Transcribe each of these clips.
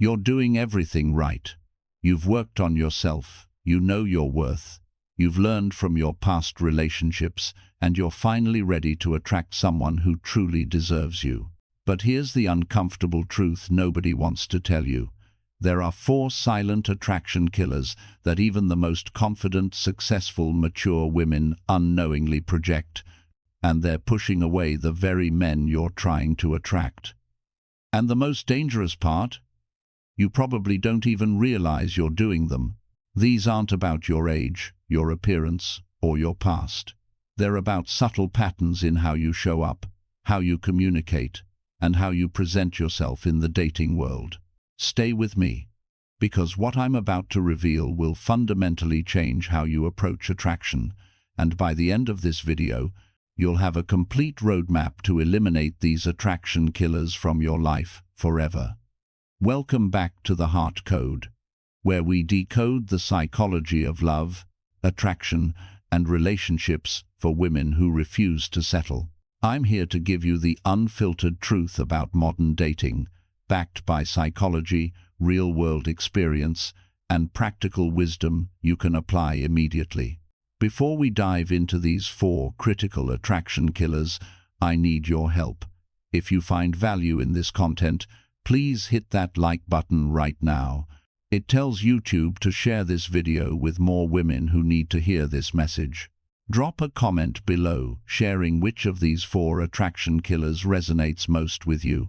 You're doing everything right. You've worked on yourself, you know your worth, you've learned from your past relationships, and you're finally ready to attract someone who truly deserves you. But here's the uncomfortable truth nobody wants to tell you. There are 4 silent attraction killers that even the most confident, successful, mature women unknowingly project, and they're pushing away the very men you're trying to attract. And the most dangerous part? You probably don't even realize you're doing them. These aren't about your age, your appearance, or your past. They're about subtle patterns in how you show up, how you communicate, and how you present yourself in the dating world. Stay with me, because what I'm about to reveal will fundamentally change how you approach attraction, and by the end of this video, you'll have a complete roadmap to eliminate these attraction killers from your life forever. Welcome back to the Heart Code, where we decode the psychology of love, attraction, and relationships for women who refuse to settle. I'm here to give you the unfiltered truth about modern dating, backed by psychology, real-world experience, and practical wisdom you can apply immediately. Before we dive into these 4 critical attraction killers, I need your help. If you find value in this content, please hit that like button right now. It tells YouTube to share this video with more women who need to hear this message. Drop a comment below sharing which of these 4 attraction killers resonates most with you,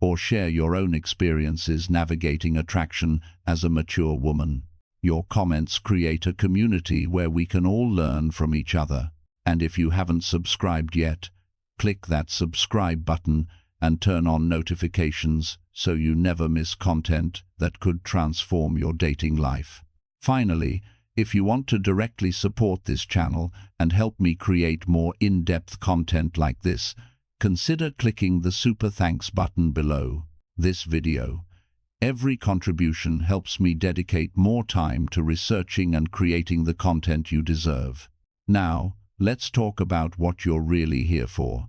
or share your own experiences navigating attraction as a mature woman. Your comments create a community where we can all learn from each other. And if you haven't subscribed yet, click that subscribe button and turn on notifications so you never miss content that could transform your dating life. Finally, if you want to directly support this channel and help me create more in-depth content like this, consider clicking the Super Thanks button below this video. Every contribution helps me dedicate more time to researching and creating the content you deserve. Now, let's talk about what you're really here for.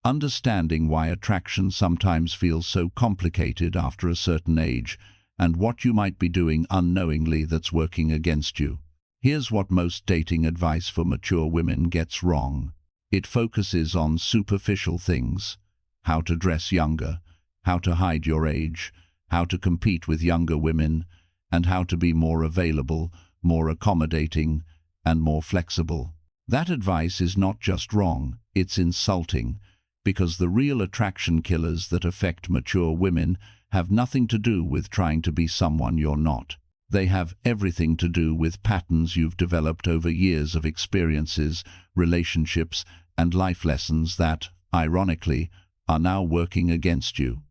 Understanding why attraction sometimes feels so complicated after a certain age, and what you might be doing unknowingly that's working against you. Here's what most dating advice for mature women gets wrong. It focuses on superficial things: how to dress younger, how to hide your age, how to compete with younger women, and how to be more available, more accommodating, and more flexible. That advice is not just wrong, it's insulting, because the real attraction killers that affect mature women have nothing to do with trying to be someone you're not. They have everything to do with patterns you've developed over years of experiences, relationships, and life lessons that, ironically, are now working against you.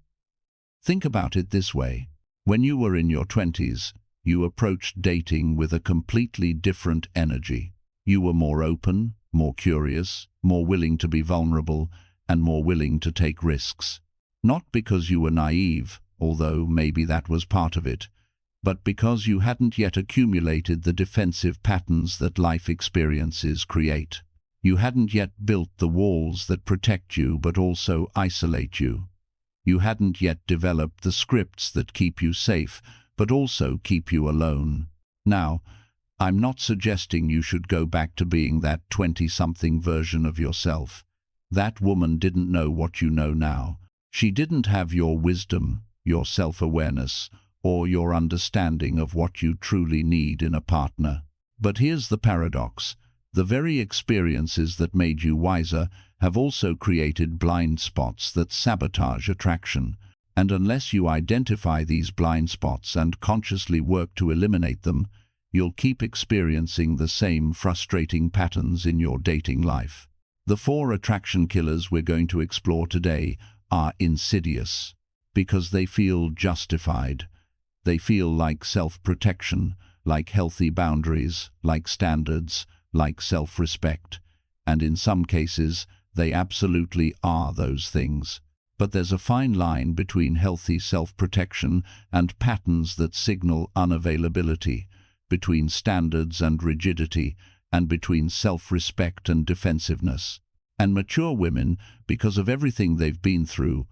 Think about it this way. When you were in your 20s, you approached dating with a completely different energy. You were more open, more curious, more willing to be vulnerable, and more willing to take risks. Not because you were naive, although maybe that was part of it, but because you hadn't yet accumulated the defensive patterns that life experiences create. You hadn't yet built the walls that protect you but also isolate you. You hadn't yet developed the scripts that keep you safe but also keep you alone. Now, I'm not suggesting you should go back to being that 20-something version of yourself. That woman didn't know what you know now. She didn't have your wisdom, your self-awareness, or your understanding of what you truly need in a partner. But here's the paradox. The very experiences that made you wiser have also created blind spots that sabotage attraction. And unless you identify these blind spots and consciously work to eliminate them, you'll keep experiencing the same frustrating patterns in your dating life. The 4 attraction killers we're going to explore today are insidious because they feel justified. They feel like self-protection, like healthy boundaries, like standards, like self-respect. And in some cases, they absolutely are those things. But there's a fine line between healthy self-protection and patterns that signal unavailability, between standards and rigidity, and between self-respect and defensiveness. And mature women, because of everything they've been through,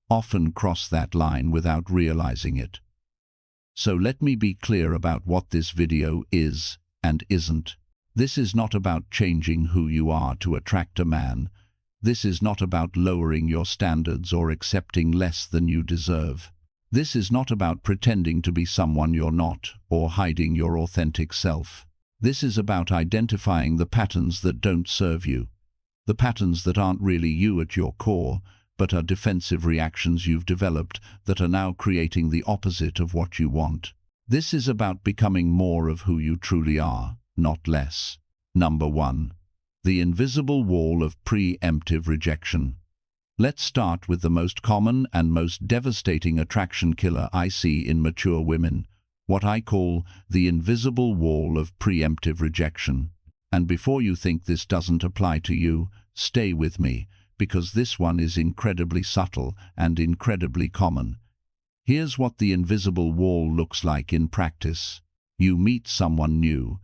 often cross that line without realizing it. So let me be clear about what this video is and isn't. This is not about changing who you are to attract a man. This is not about lowering your standards or accepting less than you deserve. This is not about pretending to be someone you're not or hiding your authentic self. This is about identifying the patterns that don't serve you, the patterns that aren't really you at your core, but are defensive reactions you've developed that are now creating the opposite of what you want. This is about becoming more of who you truly are, not less. Number 1. The invisible wall of pre-emptive rejection. Let's start with the most common and most devastating attraction killer I see in mature women, what I call the invisible wall of pre-emptive rejection. And before you think this doesn't apply to you, stay with me, because this one is incredibly subtle and incredibly common. Here's what the invisible wall looks like in practice. You meet someone new,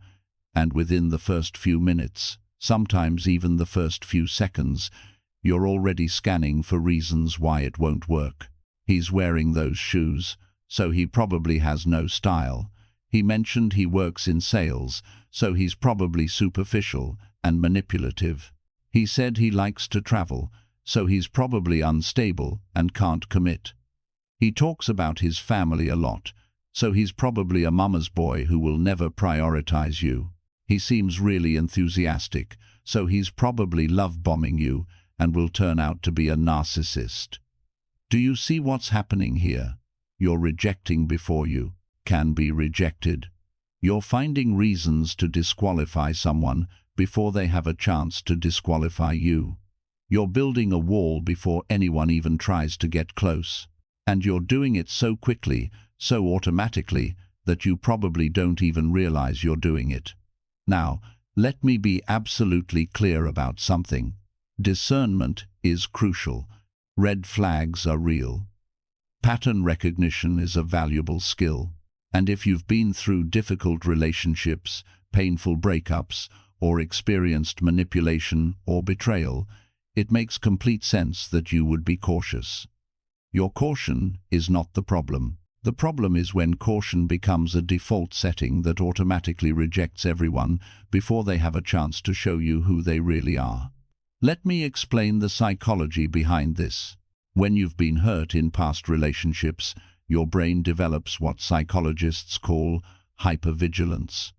and within the first few minutes, sometimes even the first few seconds, you're already scanning for reasons why it won't work. He's wearing those shoes, so he probably has no style. He mentioned he works in sales, so he's probably superficial and manipulative. He said he likes to travel, so he's probably unstable and can't commit. He talks about his family a lot, so he's probably a mama's boy who will never prioritize you. He seems really enthusiastic, so he's probably love-bombing you and will turn out to be a narcissist. Do you see what's happening here? You're rejecting before you can be rejected. You're finding reasons to disqualify someone before they have a chance to disqualify you. You're building a wall before anyone even tries to get close. And you're doing it so quickly, so automatically, that you probably don't even realize you're doing it. Now, let me be absolutely clear about something. Discernment is crucial. Red flags are real. Pattern recognition is a valuable skill. And if you've been through difficult relationships, painful breakups, or experienced manipulation or betrayal, it makes complete sense that you would be cautious. Your caution is not the problem. The problem is when caution becomes a default setting that automatically rejects everyone before they have a chance to show you who they really are. Let me explain the psychology behind this. When you've been hurt in past relationships, your brain develops what psychologists call hypervigilance.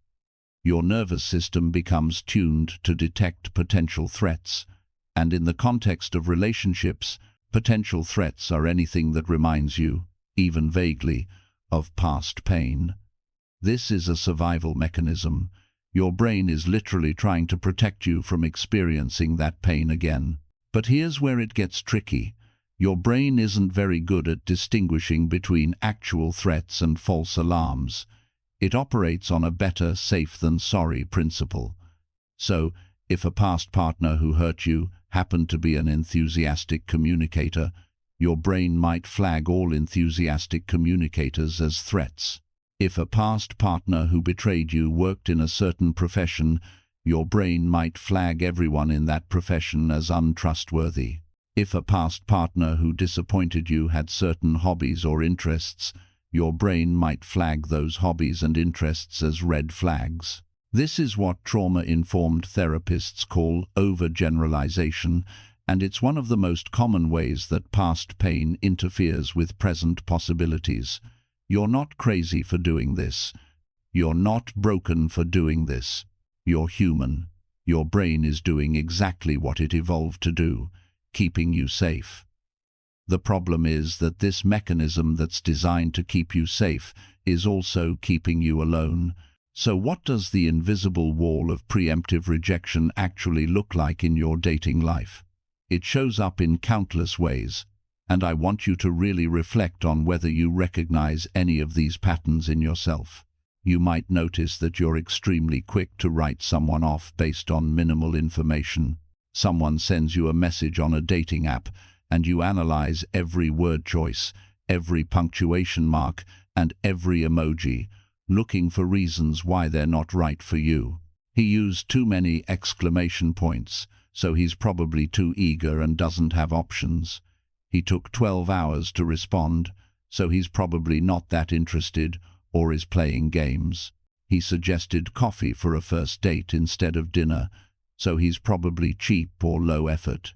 Your nervous system becomes tuned to detect potential threats, and in the context of relationships, potential threats are anything that reminds you, even vaguely, of past pain. This is a survival mechanism. Your brain is literally trying to protect you from experiencing that pain again. But here's where it gets tricky. Your brain isn't very good at distinguishing between actual threats and false alarms. It operates on a better safe than sorry principle. So, if a past partner who hurt you happened to be an enthusiastic communicator, your brain might flag all enthusiastic communicators as threats. If a past partner who betrayed you worked in a certain profession, your brain might flag everyone in that profession as untrustworthy. If a past partner who disappointed you had certain hobbies or interests, your brain might flag those hobbies and interests as red flags. This is what trauma-informed therapists call overgeneralization, and it's one of the most common ways that past pain interferes with present possibilities. You're not crazy for doing this. You're not broken for doing this. You're human. Your brain is doing exactly what it evolved to do, keeping you safe. The problem is that this mechanism that's designed to keep you safe is also keeping you alone. So what does the invisible wall of preemptive rejection actually look like in your dating life? It shows up in countless ways, and I want you to really reflect on whether you recognize any of these patterns in yourself. You might notice that you're extremely quick to write someone off based on minimal information. Someone sends you a message on a dating app, and you analyze every word choice, every punctuation mark, and every emoji, looking for reasons why they're not right for you. He used too many exclamation points, so he's probably too eager and doesn't have options. He took 12 hours to respond, so he's probably not that interested or is playing games. He suggested coffee for a first date instead of dinner, so he's probably cheap or low effort.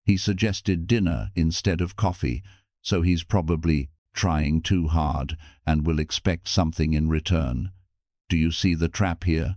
He suggested dinner instead of coffee, so he's probably trying too hard and will expect something in return. Do you see the trap here?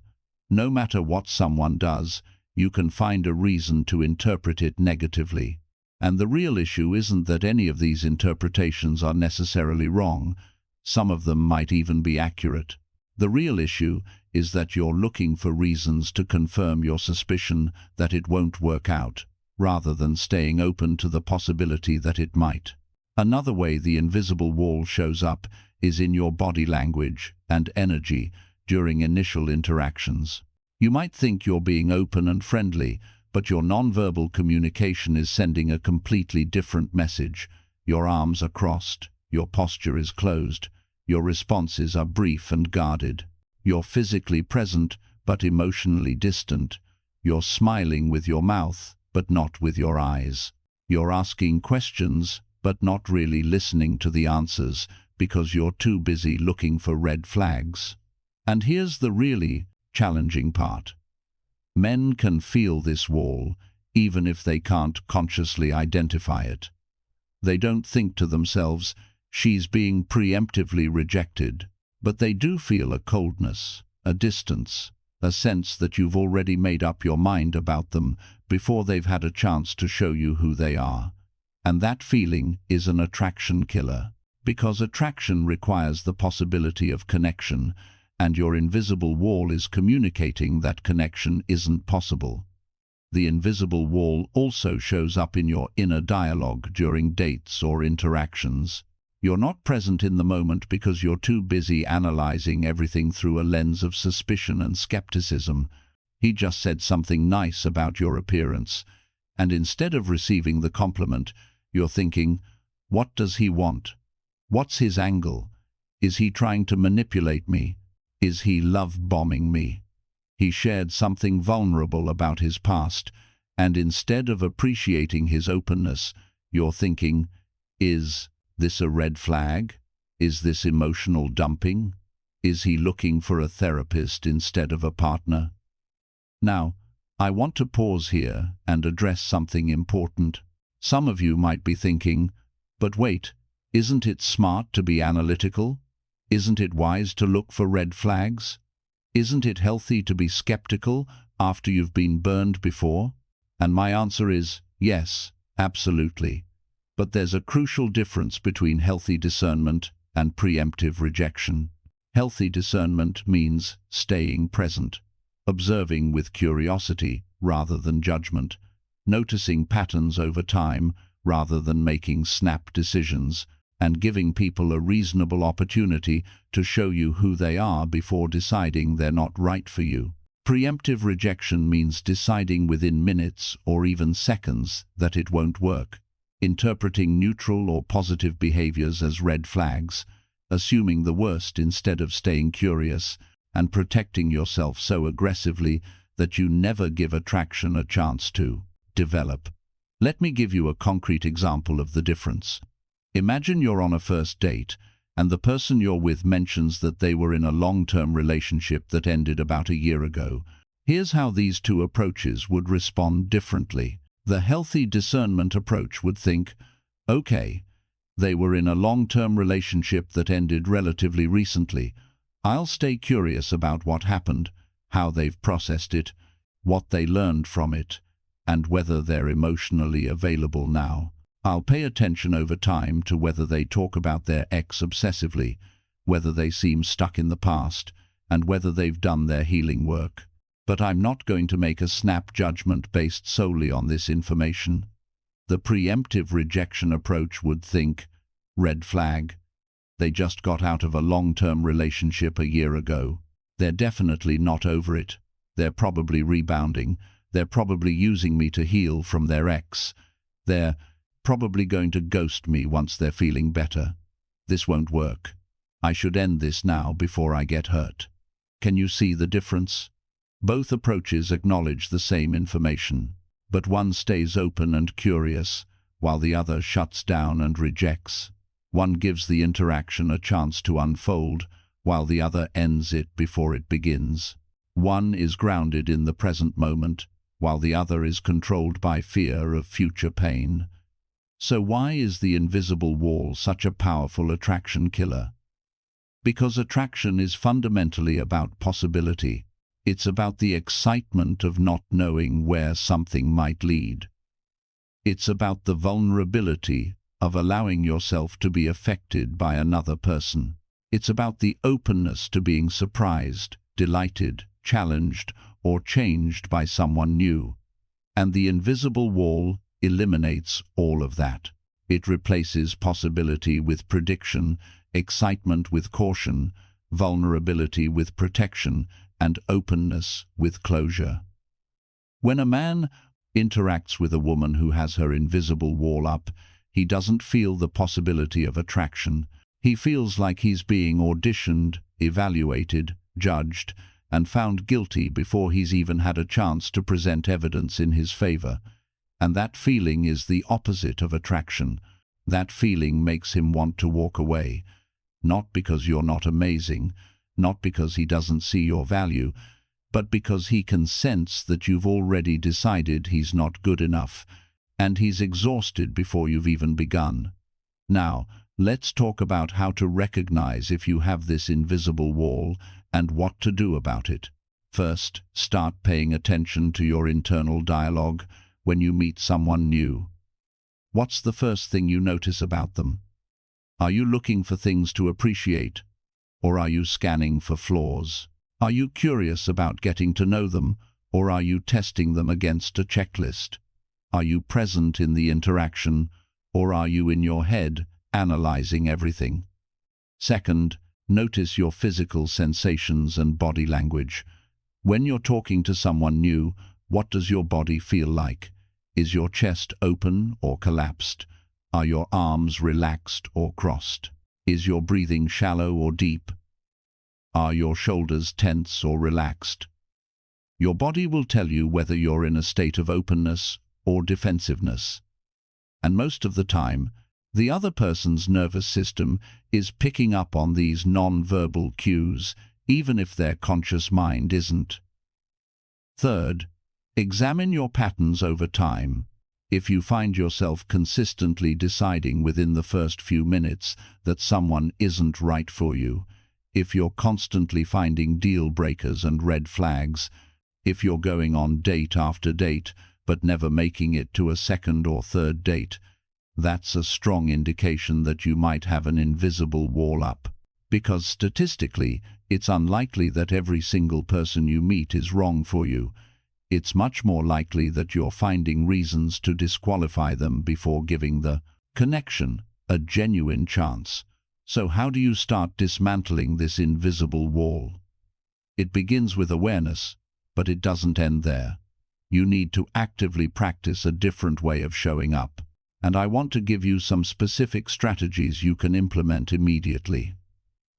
No matter what someone does, you can find a reason to interpret it negatively. And the real issue isn't that any of these interpretations are necessarily wrong. Some of them might even be accurate. The real issue is that you're looking for reasons to confirm your suspicion that it won't work out, rather than staying open to the possibility that it might. Another way the invisible wall shows up is in your body language and energy during initial interactions. You might think you're being open and friendly, but your nonverbal communication is sending a completely different message. Your arms are crossed, your posture is closed, your responses are brief and guarded. You're physically present, but emotionally distant. You're smiling with your mouth, but not with your eyes. You're asking questions, but not really listening to the answers because you're too busy looking for red flags. And here's the really challenging part. Men can feel this wall, even if they can't consciously identify it. They don't think to themselves, "She's being preemptively rejected," but they do feel a coldness, a distance, a sense that you've already made up your mind about them before they've had a chance to show you who they are. And that feeling is an attraction killer, because attraction requires the possibility of connection, and your invisible wall is communicating that connection isn't possible. The invisible wall also shows up in your inner dialogue during dates or interactions. You're not present in the moment because you're too busy analyzing everything through a lens of suspicion and skepticism. He just said something nice about your appearance, and instead of receiving the compliment, you're thinking, what does he want? What's his angle? Is he trying to manipulate me? Is he love-bombing me? He shared something vulnerable about his past, and instead of appreciating his openness, you're thinking, is this a red flag? Is this emotional dumping? Is he looking for a therapist instead of a partner? Now, I want to pause here and address something important. Some of you might be thinking, but wait, isn't it smart to be analytical? Isn't it wise to look for red flags? Isn't it healthy to be skeptical after you've been burned before? And my answer is yes, absolutely. But there's a crucial difference between healthy discernment and preemptive rejection. Healthy discernment means staying present, observing with curiosity rather than judgment, noticing patterns over time rather than making snap decisions, and giving people a reasonable opportunity to show you who they are before deciding they're not right for you. Preemptive rejection means deciding within minutes or even seconds that it won't work, interpreting neutral or positive behaviors as red flags, assuming the worst instead of staying curious, and protecting yourself so aggressively that you never give attraction a chance to develop. Let me give you a concrete example of the difference. Imagine you're on a first date, and the person you're with mentions that they were in a long-term relationship that ended about a year ago. Here's how these two approaches would respond differently. The healthy discernment approach would think, okay, they were in a long-term relationship that ended relatively recently. I'll stay curious about what happened, how they've processed it, what they learned from it, and whether they're emotionally available now. I'll pay attention over time to whether they talk about their ex obsessively, whether they seem stuck in the past, and whether they've done their healing work. But I'm not going to make a snap judgment based solely on this information. The preemptive rejection approach would think, red flag. They just got out of a long-term relationship a year ago. They're definitely not over it. They're probably rebounding. They're probably using me to heal from their ex. They're probably going to ghost me once they're feeling better. This won't work. I should end this now before I get hurt. Can you see the difference? Both approaches acknowledge the same information, but one stays open and curious, while the other shuts down and rejects. One gives the interaction a chance to unfold, while the other ends it before it begins. One is grounded in the present moment, while the other is controlled by fear of future pain. So why is the invisible wall such a powerful attraction killer? Because attraction is fundamentally about possibility. It's about the excitement of not knowing where something might lead. It's about the vulnerability of allowing yourself to be affected by another person. It's about the openness to being surprised, delighted, challenged, or changed by someone new. And the invisible wall eliminates all of that. It replaces possibility with prediction, excitement with caution, vulnerability with protection, and openness with closure. When a man interacts with a woman who has her invisible wall up, he doesn't feel the possibility of attraction. He feels like he's being auditioned, evaluated, judged, and found guilty before he's even had a chance to present evidence in his favor. And that feeling is the opposite of attraction. That feeling makes him want to walk away, not because you're not amazing, not because he doesn't see your value, but because he can sense that you've already decided he's not good enough, and he's exhausted before you've even begun. Now, let's talk about how to recognize if you have this invisible wall and what to do about it. First, start paying attention to your internal dialogue when you meet someone new. What's the first thing you notice about them? Are you looking for things to appreciate, or are you scanning for flaws? Are you curious about getting to know them, or are you testing them against a checklist? Are you present in the interaction, or are you in your head analyzing everything? Second, notice your physical sensations and body language. When you're talking to someone new, what does your body feel like? Is your chest open or collapsed? Are your arms relaxed or crossed? Is your breathing shallow or deep? Are your shoulders tense or relaxed? Your body will tell you whether you're in a state of openness or defensiveness. And most of the time, the other person's nervous system is picking up on these non-verbal cues, even if their conscious mind isn't. Third, examine your patterns over time. If you find yourself consistently deciding within the first few minutes that someone isn't right for you, if you're constantly finding deal breakers and red flags, if you're going on date after date but never making it to a second or third date, that's a strong indication that you might have an invisible wall up. Because statistically, it's unlikely that every single person you meet is wrong for you. It's much more likely that you're finding reasons to disqualify them before giving the connection a genuine chance. So how do you start dismantling this invisible wall? It begins with awareness, but it doesn't end there. You need to actively practice a different way of showing up. And I want to give you some specific strategies you can implement immediately.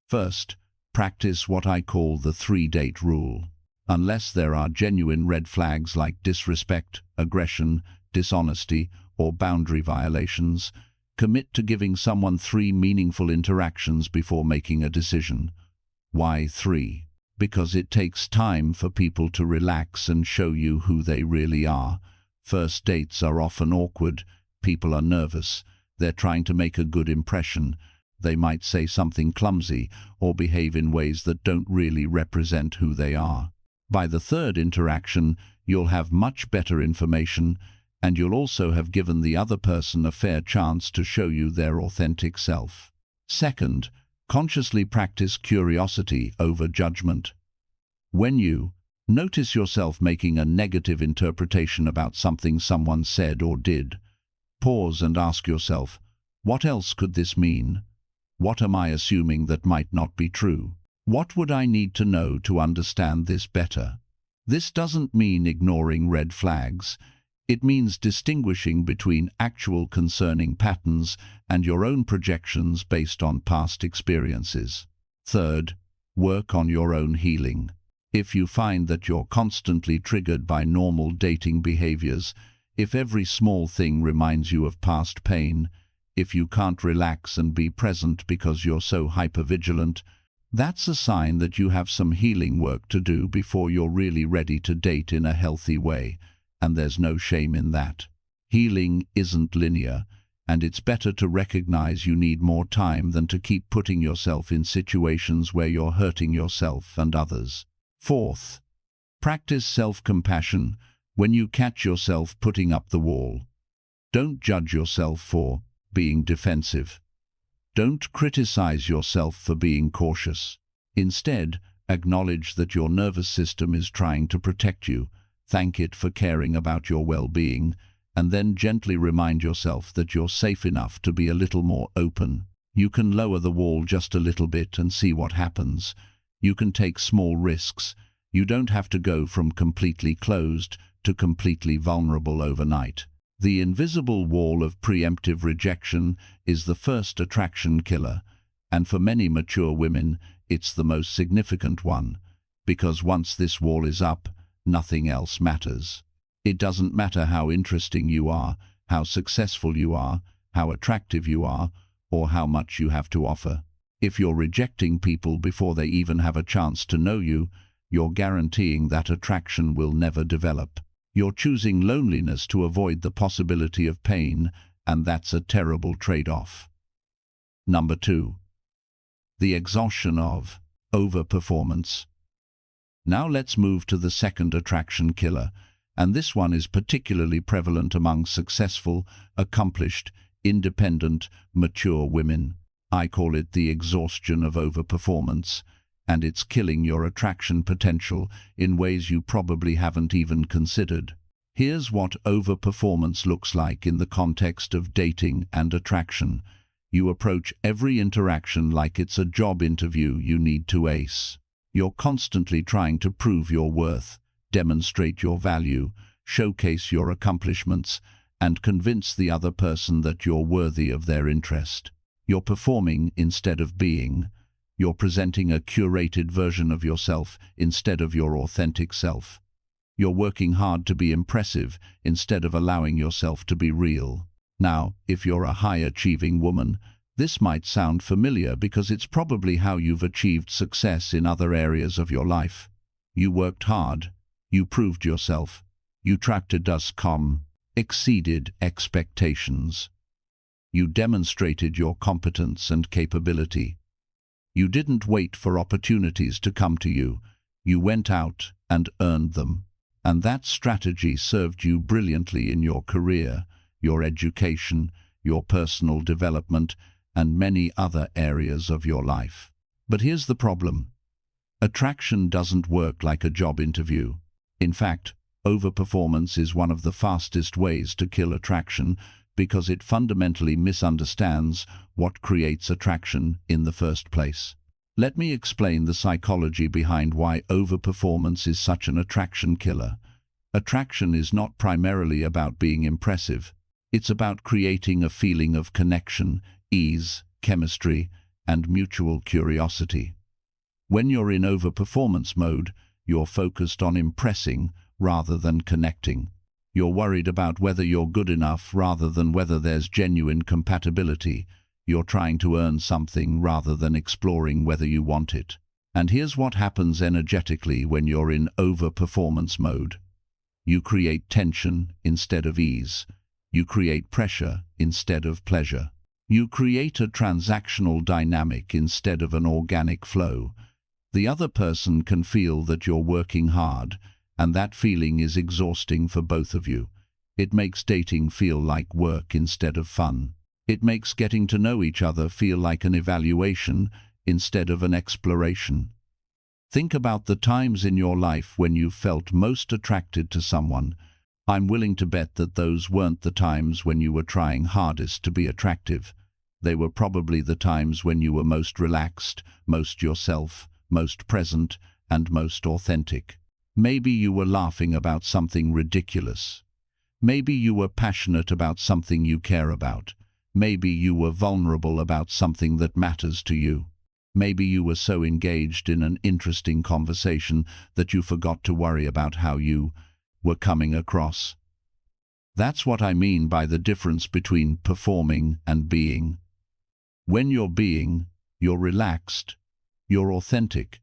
First, practice what I call the 3-date rule. Unless there are genuine red flags like disrespect, aggression, dishonesty, or boundary violations, commit to giving someone 3 meaningful interactions before making a decision. Why 3? Because it takes time for people to relax and show you who they really are. First dates are often awkward. People are nervous. They're trying to make a good impression. They might say something clumsy or behave in ways that don't really represent who they are. By the 3rd interaction, you'll have much better information, and you'll also have given the other person a fair chance to show you their authentic self. Second, consciously practice curiosity over judgment. When you notice yourself making a negative interpretation about something someone said or did, pause and ask yourself, what else could this mean? What am I assuming that might not be true? What would I need to know to understand this better? This doesn't mean ignoring red flags. It means distinguishing between actual concerning patterns and your own projections based on past experiences. Third, work on your own healing. If you find that you're constantly triggered by normal dating behaviors, if every small thing reminds you of past pain, if you can't relax and be present because you're so hypervigilant, That's a sign that you have some healing work to do before you're really ready to date in a healthy way, and there's no shame in that. Healing isn't linear, and it's better to recognize you need more time than to keep putting yourself in situations where you're hurting yourself and others. Fourth, practice self-compassion when you catch yourself putting up the wall. Don't judge yourself for being defensive. Don't criticize yourself for being cautious. Instead, acknowledge that your nervous system is trying to protect you, thank it for caring about your well-being, and then gently remind yourself that you're safe enough to be a little more open. You can lower the wall just a little bit and see what happens. You can take small risks. You don't have to go from completely closed to completely vulnerable overnight. The invisible wall of preemptive rejection is the first attraction killer, and for many mature women, it's the most significant one, because once this wall is up, nothing else matters. It doesn't matter how interesting you are, how successful you are, how attractive you are, or how much you have to offer. If you're rejecting people before they even have a chance to know you, you're guaranteeing that attraction will never develop. You're choosing loneliness to avoid the possibility of pain, and that's a terrible trade-off. Number 2. The exhaustion of overperformance. Now let's move to the second attraction killer, and this one is particularly prevalent among successful, accomplished, independent, mature women. I call it the exhaustion of overperformance, and it's killing your attraction potential in ways you probably haven't even considered. Here's what overperformance looks like in the context of dating and attraction. You approach every interaction like it's a job interview you need to ace. You're constantly trying to prove your worth, demonstrate your value, showcase your accomplishments, and convince the other person that you're worthy of their interest. You're performing instead of being. You're presenting a curated version of yourself instead of your authentic self. You're working hard to be impressive instead of allowing yourself to be real. Now, if you're a high-achieving woman, this might sound familiar because it's probably how you've achieved success in other areas of your life. You worked hard. You proved yourself. You exceeded expectations. You demonstrated your competence and capability. You didn't wait for opportunities to come to you. You went out and earned them. And that strategy served you brilliantly in your career, your education, your personal development, and many other areas of your life. But here's the problem. Attraction doesn't work like a job interview. In fact, overperformance is one of the fastest ways to kill attraction because it fundamentally misunderstands what creates attraction in the first place. Let me explain the psychology behind why overperformance is such an attraction killer. Attraction is not primarily about being impressive. It's about creating a feeling of connection, ease, chemistry, and mutual curiosity. When you're in overperformance mode, you're focused on impressing rather than connecting. You're worried about whether you're good enough rather than whether there's genuine compatibility. You're trying to earn something rather than exploring whether you want it. And here's what happens energetically when you're in overperformance mode. You create tension instead of ease. You create pressure instead of pleasure. You create a transactional dynamic instead of an organic flow. The other person can feel that you're working hard, and that feeling is exhausting for both of you. It makes dating feel like work instead of fun. It makes getting to know each other feel like an evaluation instead of an exploration. Think about the times in your life when you felt most attracted to someone. I'm willing to bet that those weren't the times when you were trying hardest to be attractive. They were probably the times when you were most relaxed, most yourself, most present, and most authentic. Maybe you were laughing about something ridiculous. Maybe you were passionate about something you care about. Maybe you were vulnerable about something that matters to you. Maybe you were so engaged in an interesting conversation that you forgot to worry about how you were coming across. That's what I mean by the difference between performing and being. When you're being, you're relaxed, You're authentic.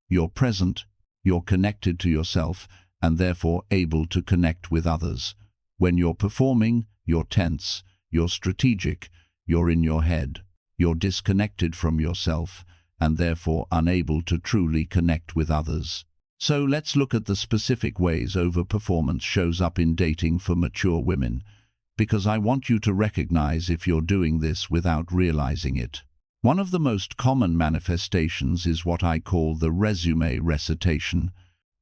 You're present. You're connected to yourself and therefore able to connect with others. When you're performing, you're tense. You're strategic. You're in your head. You're disconnected from yourself and therefore unable to truly connect with others. So let's look at the specific ways overperformance shows up in dating for mature women, because I want you to recognize if you're doing this without realizing it. One of the most common manifestations is what I call the resume recitation.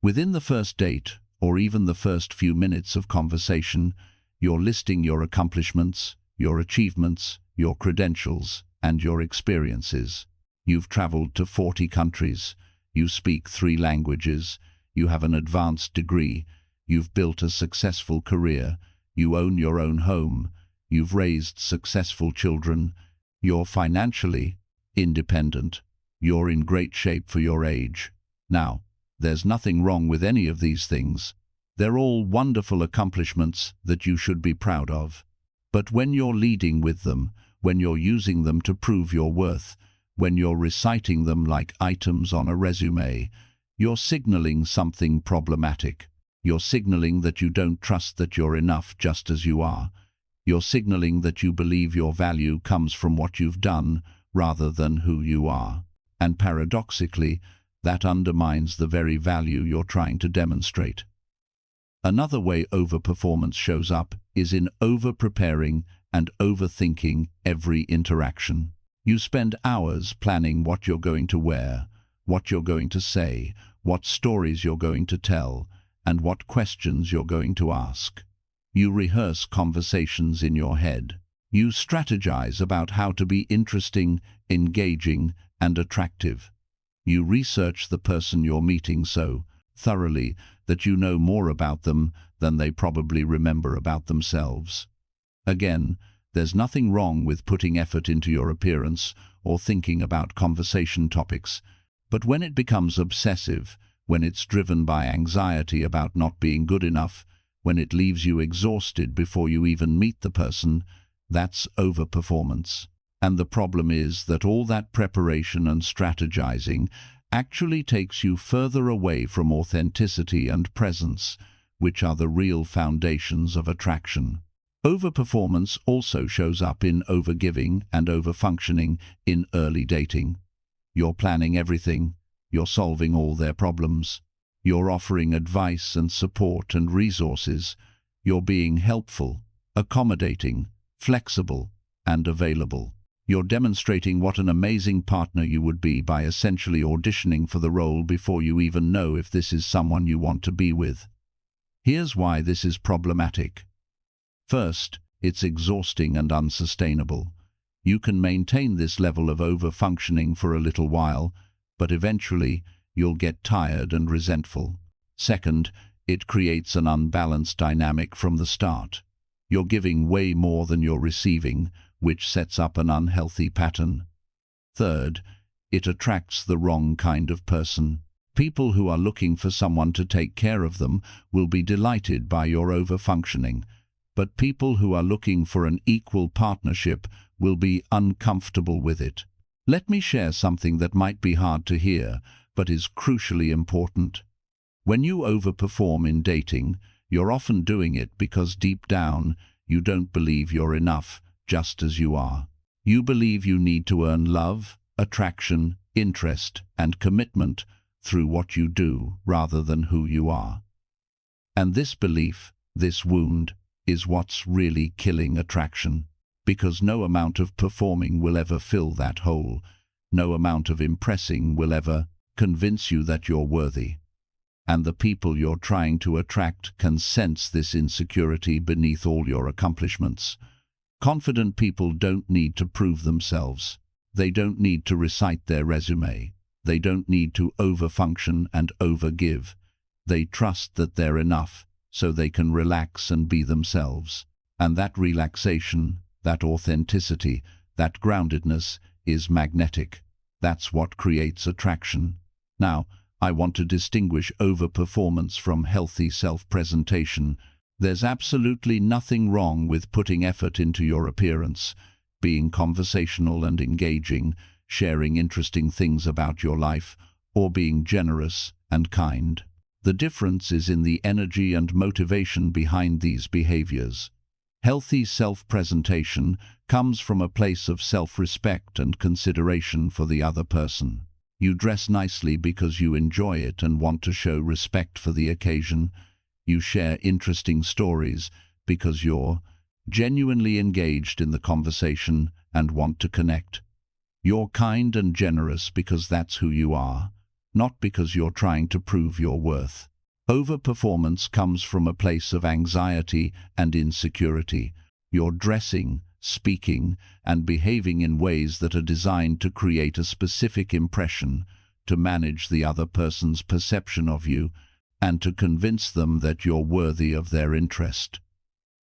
Within the first date, or even the first few minutes of conversation, you're listing your accomplishments, your achievements, your credentials, and your experiences. You've traveled to 40 countries. You speak 3 languages. You have an advanced degree. You've built a successful career. You own your own home. You've raised successful children. You're financially independent. You're in great shape for your age. Now, there's nothing wrong with any of these things. They're all wonderful accomplishments that you should be proud of. But when you're leading with them, when you're using them to prove your worth, when you're reciting them like items on a resume, you're signaling something problematic. You're signaling that you don't trust that you're enough just as you are. You're signaling that you believe your value comes from what you've done rather than who you are. And paradoxically, that undermines the very value you're trying to demonstrate. Another way overperformance shows up is in over-preparing and overthinking every interaction. You spend hours planning what you're going to wear, what you're going to say, what stories you're going to tell, and what questions you're going to ask. You rehearse conversations in your head. You strategize about how to be interesting, engaging, and attractive. You research the person you're meeting so thoroughly that you know more about them than they probably remember about themselves. Again, there's nothing wrong with putting effort into your appearance or thinking about conversation topics, but when it becomes obsessive, when it's driven by anxiety about not being good enough, when it leaves you exhausted before you even meet the person, that's overperformance. And the problem is that all that preparation and strategizing actually takes you further away from authenticity and presence, which are the real foundations of attraction. Overperformance also shows up in overgiving and overfunctioning in early dating. You're planning everything. You're solving all their problems. You're offering advice and support and resources. You're being helpful, accommodating, flexible, and available. You're demonstrating what an amazing partner you would be by essentially auditioning for the role before you even know if this is someone you want to be with. Here's why this is problematic. First, it's exhausting and unsustainable. You can maintain this level of over-functioning for a little while, but eventually you'll get tired and resentful. Second, it creates an unbalanced dynamic from the start. You're giving way more than you're receiving, which sets up an unhealthy pattern. Third, it attracts the wrong kind of person. People who are looking for someone to take care of them will be delighted by your over-functioning, but people who are looking for an equal partnership will be uncomfortable with it. Let me share something that might be hard to hear, but is crucially important. When you overperform in dating, you're often doing it because deep down you don't believe you're enough just as you are. You believe you need to earn love, attraction, interest, and commitment through what you do rather than who you are. And this belief, this wound, is what's really killing attraction, because no amount of performing will ever fill that hole. No amount of impressing will ever convince you that you're worthy. And the people you're trying to attract can sense this insecurity beneath all your accomplishments. Confident people don't need to prove themselves. They don't need to recite their resume. They don't need to overfunction and overgive. They trust that they're enough, so they can relax and be themselves. And that relaxation, that authenticity, that groundedness is magnetic. That's what creates attraction. Now, I want to distinguish overperformance from healthy self-presentation. There's absolutely nothing wrong with putting effort into your appearance, being conversational and engaging, sharing interesting things about your life, or being generous and kind. The difference is in the energy and motivation behind these behaviors. Healthy self-presentation comes from a place of self-respect and consideration for the other person. You dress nicely because you enjoy it and want to show respect for the occasion. You share interesting stories because you're genuinely engaged in the conversation and want to connect. You're kind and generous because that's who you are, not because you're trying to prove your worth. Overperformance comes from a place of anxiety and insecurity. You're dressing, speaking, and behaving in ways that are designed to create a specific impression, to manage the other person's perception of you, and to convince them that you're worthy of their interest.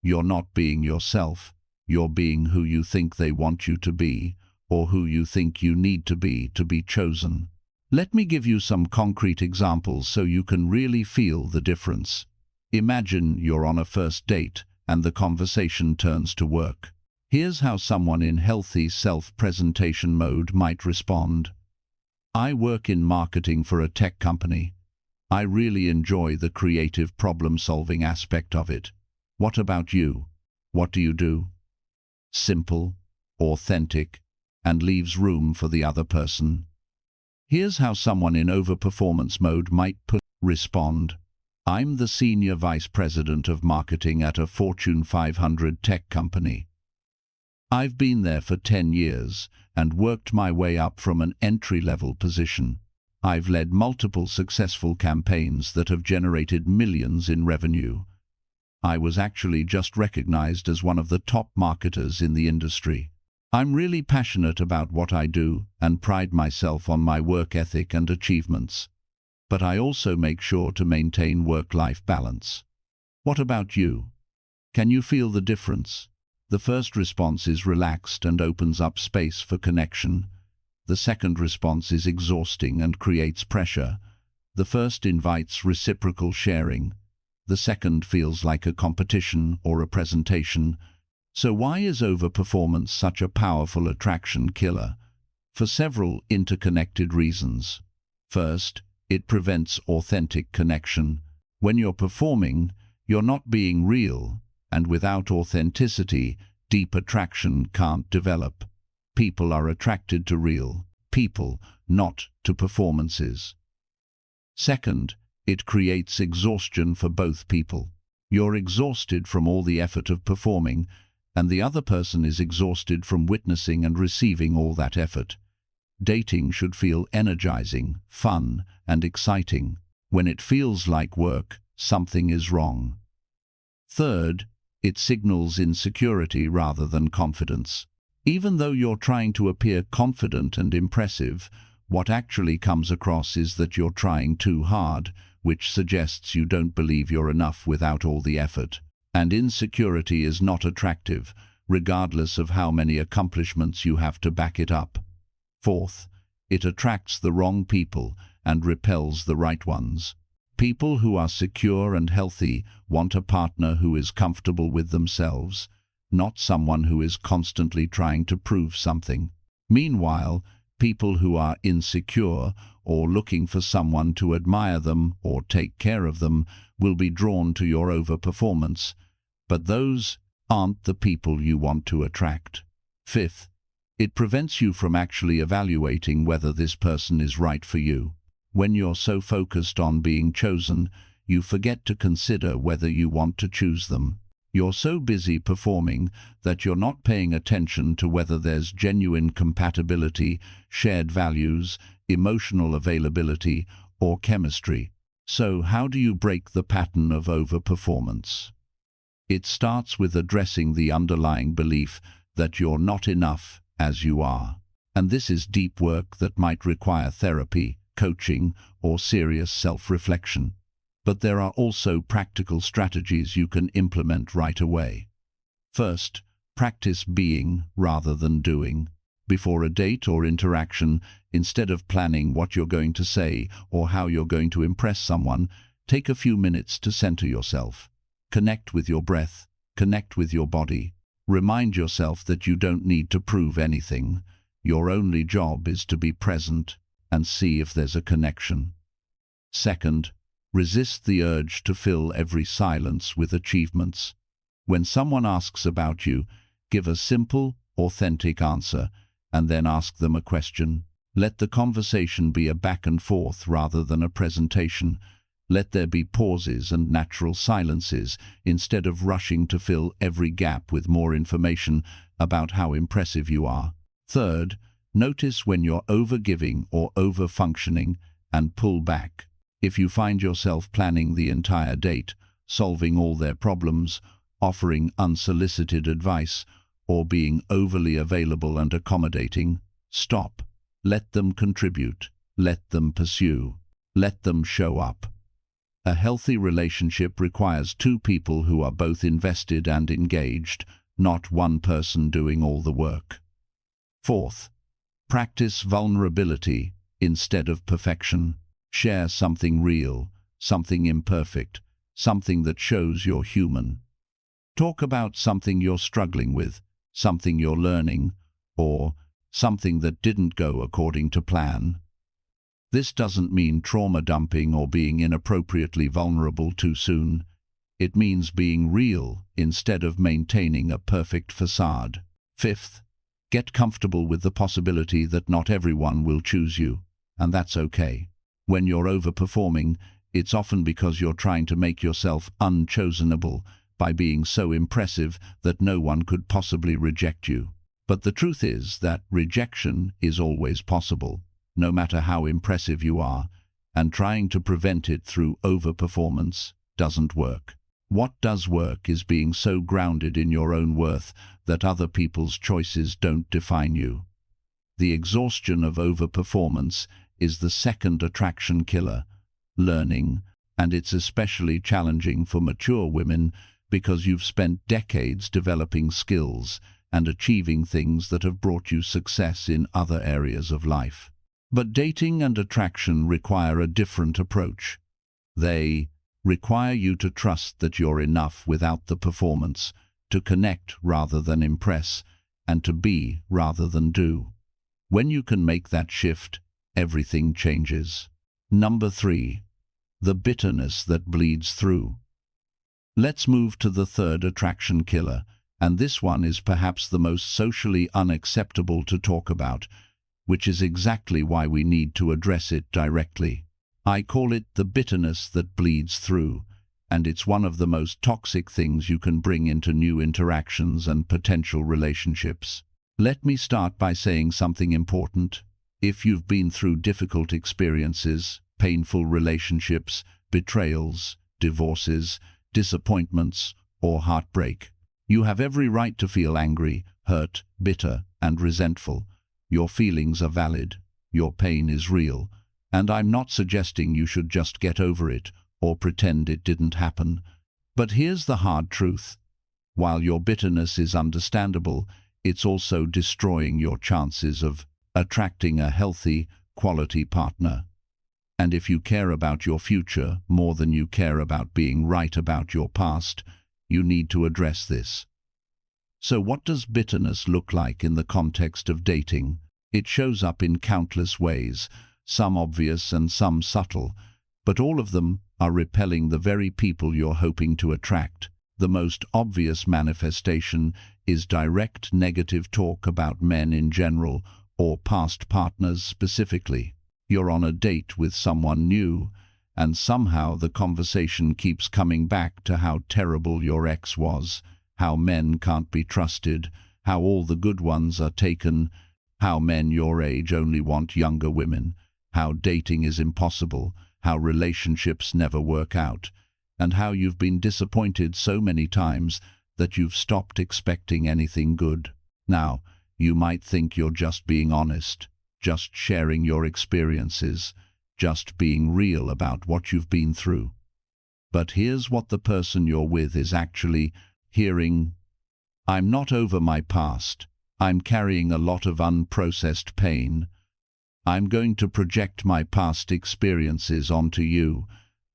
You're not being yourself, you're being who you think they want you to be, or who you think you need to be chosen. Let me give you some concrete examples so you can really feel the difference. Imagine you're on a first date and the conversation turns to work. Here's how someone in healthy self-presentation mode might respond. I work in marketing for a tech company. I really enjoy the creative problem-solving aspect of it. What about you? What do you do? Simple, authentic, and leaves room for the other person. Here's how someone in overperformance mode might respond. I'm the senior vice president of marketing at a Fortune 500 tech company. I've been there for 10 years and worked my way up from an entry-level position. I've led multiple successful campaigns that have generated millions in revenue. I was actually just recognized as one of the top marketers in the industry. I'm really passionate about what I do and pride myself on my work ethic and achievements. But I also make sure to maintain work-life balance. What about you? Can you feel the difference? The first response is relaxed and opens up space for connection. The second response is exhausting and creates pressure. The first invites reciprocal sharing. The second feels like a competition or a presentation. So why is overperformance such a powerful attraction killer? For several interconnected reasons. First, it prevents authentic connection. When you're performing, you're not being real, and without authenticity, deep attraction can't develop. People are attracted to real people, not to performances. Second, it creates exhaustion for both people. You're exhausted from all the effort of performing, and the other person is exhausted from witnessing and receiving all that effort. Dating should feel energizing, fun, and exciting. When it feels like work, something is wrong. Third, it signals insecurity rather than confidence. Even though you're trying to appear confident and impressive, what actually comes across is that you're trying too hard, which suggests you don't believe you're enough without all the effort. And insecurity is not attractive, regardless of how many accomplishments you have to back it up. Fourth, it attracts the wrong people and repels the right ones. People who are secure and healthy want a partner who is comfortable with themselves, not someone who is constantly trying to prove something. Meanwhile, people who are insecure or looking for someone to admire them or take care of them will be drawn to your overperformance, but those aren't the people you want to attract. Fifth, it prevents you from actually evaluating whether this person is right for you. When you're so focused on being chosen, you forget to consider whether you want to choose them. You're so busy performing that you're not paying attention to whether there's genuine compatibility, shared values, emotional availability, or chemistry. So how do you break the pattern of overperformance? It starts with addressing the underlying belief that you're not enough as you are. And this is deep work that might require therapy, coaching, or serious self-reflection. But there are also practical strategies you can implement right away. First, practice being rather than doing. Before a date or interaction, instead of planning what you're going to say or how you're going to impress someone, take a few minutes to center yourself. Connect with your breath, connect with your body. Remind yourself that you don't need to prove anything. Your only job is to be present and see if there's a connection. Second, resist the urge to fill every silence with achievements. When someone asks about you, give a simple, authentic answer, and then ask them a question. Let the conversation be a back and forth rather than a presentation. Let there be pauses and natural silences instead of rushing to fill every gap with more information about how impressive you are. Third, notice when you're over-giving or over-functioning and pull back. If you find yourself planning the entire date, solving all their problems, offering unsolicited advice, or being overly available and accommodating, stop. Let them contribute. Let them pursue. Let them show up. A healthy relationship requires two people who are both invested and engaged, not one person doing all the work. Fourth, practice vulnerability instead of perfection. Share something real, something imperfect, something that shows you're human. Talk about something you're struggling with, something you're learning, or something that didn't go according to plan. This doesn't mean trauma dumping or being inappropriately vulnerable too soon. It means being real instead of maintaining a perfect facade. Fifth, get comfortable with the possibility that not everyone will choose you, and that's okay. When you're overperforming, it's often because you're trying to make yourself unchosenable by being so impressive that no one could possibly reject you. But the truth is that rejection is always possible, no matter how impressive you are, and trying to prevent it through overperformance doesn't work. What does work is being so grounded in your own worth that other people's choices don't define you. The exhaustion of overperformance is the second attraction killer, learning, and it's especially challenging for mature women because you've spent decades developing skills and achieving things that have brought you success in other areas of life. But dating and attraction require a different approach. They require you to trust that you're enough without the performance, to connect rather than impress, and to be rather than do. When you can make that shift, everything changes. Number 3. The bitterness that bleeds through. Let's move to the third attraction killer, and this one is perhaps the most socially unacceptable to talk about, which is exactly why we need to address it directly. I call it the bitterness that bleeds through, and it's one of the most toxic things you can bring into new interactions and potential relationships. Let me start by saying something important. If you've been through difficult experiences, painful relationships, betrayals, divorces, disappointments, or heartbreak, you have every right to feel angry, hurt, bitter, and resentful. Your feelings are valid, your pain is real, and I'm not suggesting you should just get over it or pretend it didn't happen. But here's the hard truth. While your bitterness is understandable, it's also destroying your chances of attracting a healthy, quality partner. And if you care about your future more than you care about being right about your past, you need to address this. So what does bitterness look like in the context of dating? It shows up in countless ways, some obvious and some subtle, but all of them are repelling the very people you're hoping to attract. The most obvious manifestation is direct negative talk about men in general or past partners specifically. You're on a date with someone new, and somehow the conversation keeps coming back to how terrible your ex was, how men can't be trusted, how all the good ones are taken, how men your age only want younger women, how dating is impossible, how relationships never work out, and how you've been disappointed so many times that you've stopped expecting anything good. Now, you might think you're just being honest, just sharing your experiences, just being real about what you've been through. But here's what the person you're with is actually hearing. I'm not over my past. I'm carrying a lot of unprocessed pain. I'm going to project my past experiences onto you.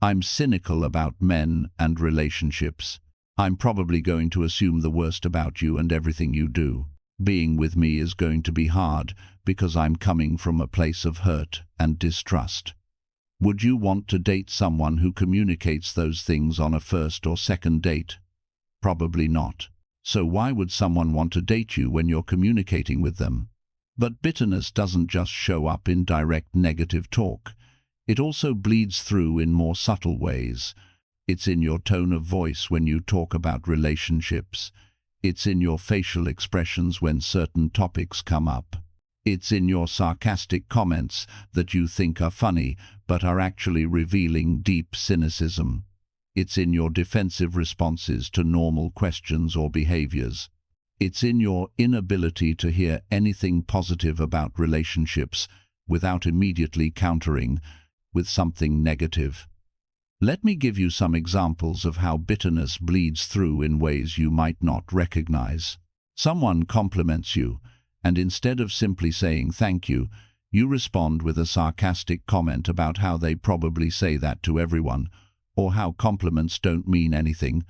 I'm cynical about men and relationships. I'm probably going to assume the worst about you and everything you do. Being with me is going to be hard because I'm coming from a place of hurt and distrust. Would you want to date someone who communicates those things on a first or second date? Probably not. So why would someone want to date you when you're communicating with them? But bitterness doesn't just show up in direct negative talk. It also bleeds through in more subtle ways. It's in your tone of voice when you talk about relationships. It's in your facial expressions when certain topics come up. It's in your sarcastic comments that you think are funny but are actually revealing deep cynicism. It's in your defensive responses to normal questions or behaviors. It's in your inability to hear anything positive about relationships without immediately countering with something negative. Let me give you some examples of how bitterness bleeds through in ways you might not recognize. Someone compliments you, and instead of simply saying thank you, you respond with a sarcastic comment about how they probably say that to everyone, or how compliments don't mean anything,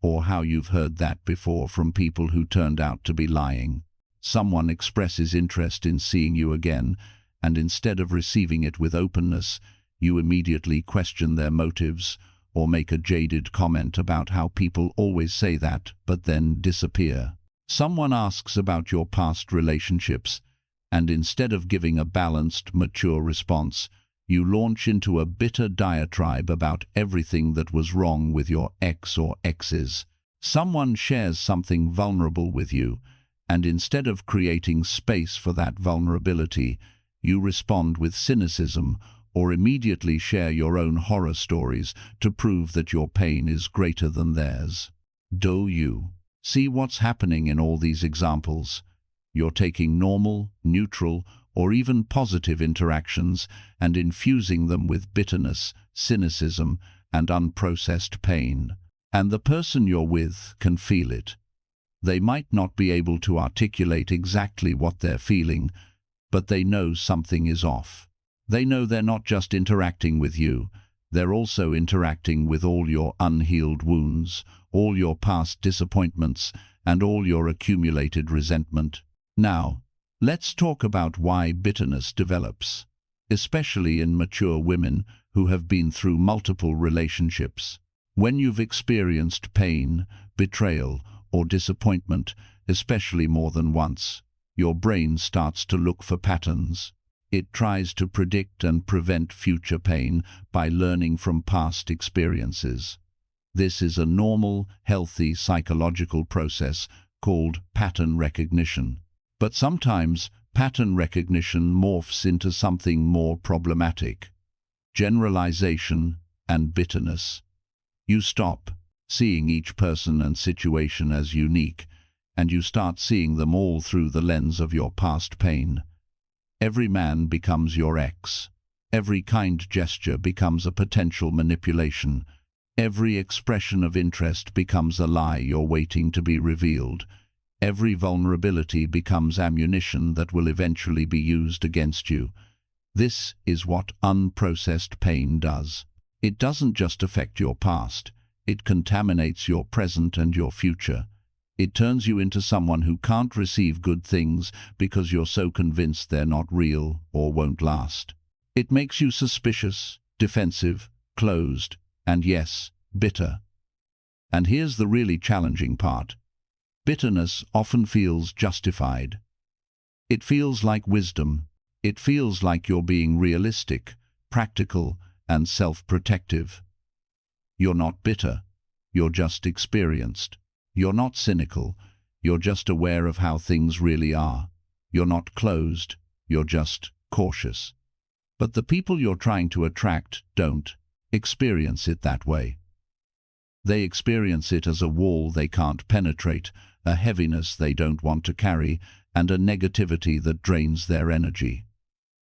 or how you've heard that before from people who turned out to be lying. Someone expresses interest in seeing you again, and instead of receiving it with openness, you immediately question their motives or make a jaded comment about how people always say that but then disappear. Someone asks about your past relationships, and instead of giving a balanced, mature response, you launch into a bitter diatribe about everything that was wrong with your ex or exes. Someone shares something vulnerable with you, and instead of creating space for that vulnerability, you respond with cynicism or immediately share your own horror stories to prove that your pain is greater than theirs. Do you see what's happening in all these examples? You're taking normal, neutral, or even positive interactions and infusing them with bitterness, cynicism, and unprocessed pain. And the person you're with can feel it. They might not be able to articulate exactly what they're feeling, but they know something is off. They know they're not just interacting with you, they're also interacting with all your unhealed wounds, all your past disappointments, and all your accumulated resentment. Now, let's talk about why bitterness develops, especially in mature women who have been through multiple relationships. When you've experienced pain, betrayal, or disappointment, especially more than once, your brain starts to look for patterns. It tries to predict and prevent future pain by learning from past experiences. This is a normal, healthy psychological process called pattern recognition. But sometimes pattern recognition morphs into something more problematic: generalization and bitterness. You stop seeing each person and situation as unique, and you start seeing them all through the lens of your past pain. Every man becomes your ex. Every kind gesture becomes a potential manipulation. Every expression of interest becomes a lie you're waiting to be revealed. Every vulnerability becomes ammunition that will eventually be used against you. This is what unprocessed pain does. It doesn't just affect your past. It contaminates your present and your future. It turns you into someone who can't receive good things because you're so convinced they're not real or won't last. It makes you suspicious, defensive, closed, and yes, bitter. And here's the really challenging part. Bitterness often feels justified. It feels like wisdom. It feels like you're being realistic, practical, and self-protective. You're not bitter. You're just experienced. You're not cynical. You're just aware of how things really are. You're not closed. You're just cautious. But the people you're trying to attract don't experience it that way. They experience it as a wall they can't penetrate, a heaviness they don't want to carry, and a negativity that drains their energy.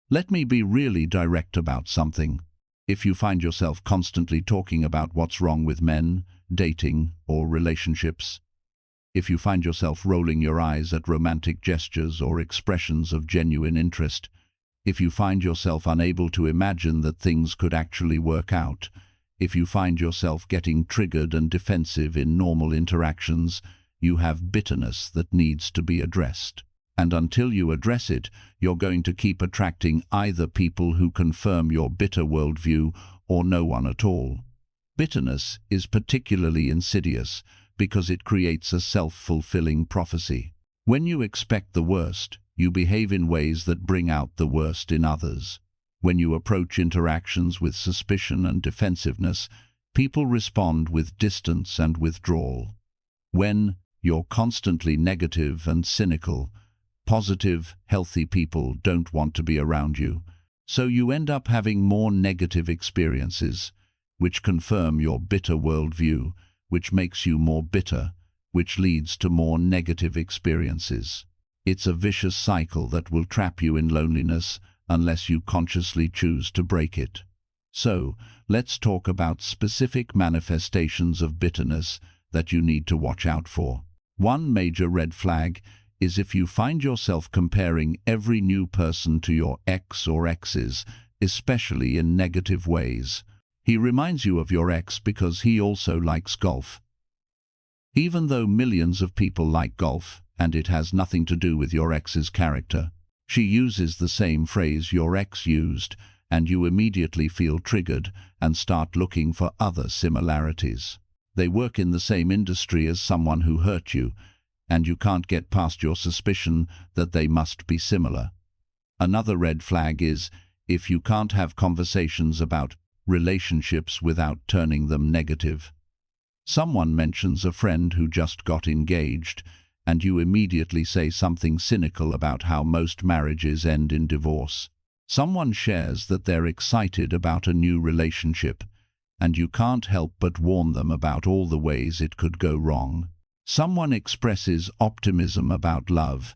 Let me be really direct about something. If you find yourself constantly talking about what's wrong with men, dating, or relationships, if you find yourself rolling your eyes at romantic gestures or expressions of genuine interest, if you find yourself unable to imagine that things could actually work out, if you find yourself getting triggered and defensive in normal interactions, you have bitterness that needs to be addressed. And until you address it, you're going to keep attracting either people who confirm your bitter worldview or no one at all. Bitterness is particularly insidious because it creates a self-fulfilling prophecy. When you expect the worst, you behave in ways that bring out the worst in others. When you approach interactions with suspicion and defensiveness, people respond with distance and withdrawal. When you're constantly negative and cynical, positive, healthy people don't want to be around you. So you end up having more negative experiences, which confirm your bitter worldview, which makes you more bitter, which leads to more negative experiences. It's a vicious cycle that will trap you in loneliness unless you consciously choose to break it. So, let's talk about specific manifestations of bitterness that you need to watch out for. One major red flag is if you find yourself comparing every new person to your ex or exes, especially in negative ways. He reminds you of your ex because he also likes golf. Even though millions of people like golf, and it has nothing to do with your ex's character, she uses the same phrase your ex used, and you immediately feel triggered and start looking for other similarities. They work in the same industry as someone who hurt you, and you can't get past your suspicion that they must be similar. Another red flag is if you can't have conversations about relationships without turning them negative. Someone mentions a friend who just got engaged, and you immediately say something cynical about how most marriages end in divorce. Someone shares that they're excited about a new relationship, and you can't help but warn them about all the ways it could go wrong. Someone expresses optimism about love,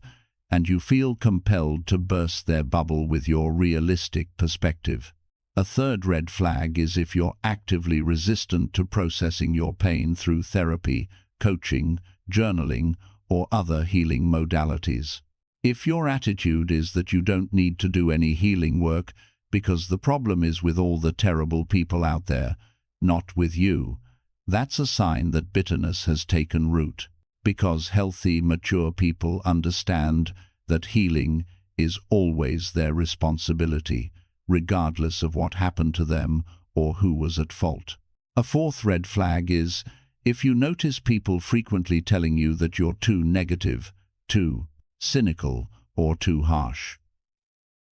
and you feel compelled to burst their bubble with your realistic perspective. A third red flag is if you're actively resistant to processing your pain through therapy, coaching, journaling, or other healing modalities. If your attitude is that you don't need to do any healing work because the problem is with all the terrible people out there, not with you, that's a sign that bitterness has taken root, because healthy, mature people understand that healing is always their responsibility, regardless of what happened to them or who was at fault. A fourth red flag is if you notice people frequently telling you that you're too negative, too cynical, or too harsh.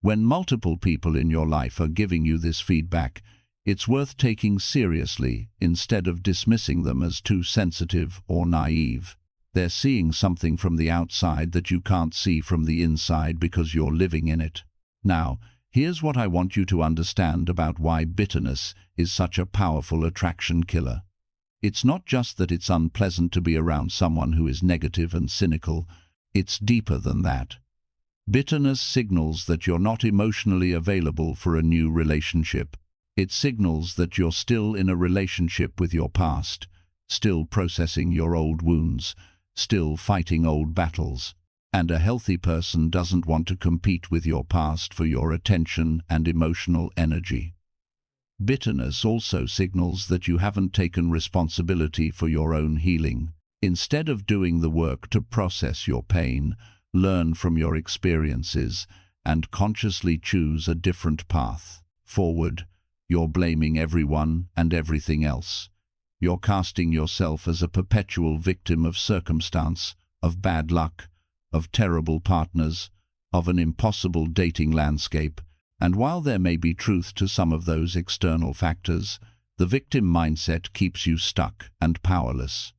When multiple people in your life are giving you this feedback, it's worth taking seriously instead of dismissing them as too sensitive or naive. They're seeing something from the outside that you can't see from the inside because you're living in it. Now, here's what I want you to understand about why bitterness is such a powerful attraction killer. It's not just that it's unpleasant to be around someone who is negative and cynical. It's deeper than that. Bitterness signals that you're not emotionally available for a new relationship. It signals that you're still in a relationship with your past, still processing your old wounds, still fighting old battles. And a healthy person doesn't want to compete with your past for your attention and emotional energy. Bitterness also signals that you haven't taken responsibility for your own healing. Instead of doing the work to process your pain, learn from your experiences, and consciously choose a different path forward, you're blaming everyone and everything else. You're casting yourself as a perpetual victim of circumstance, of bad luck, of terrible partners, of an impossible dating landscape. And while there may be truth to some of those external factors, the victim mindset keeps you stuck and powerless.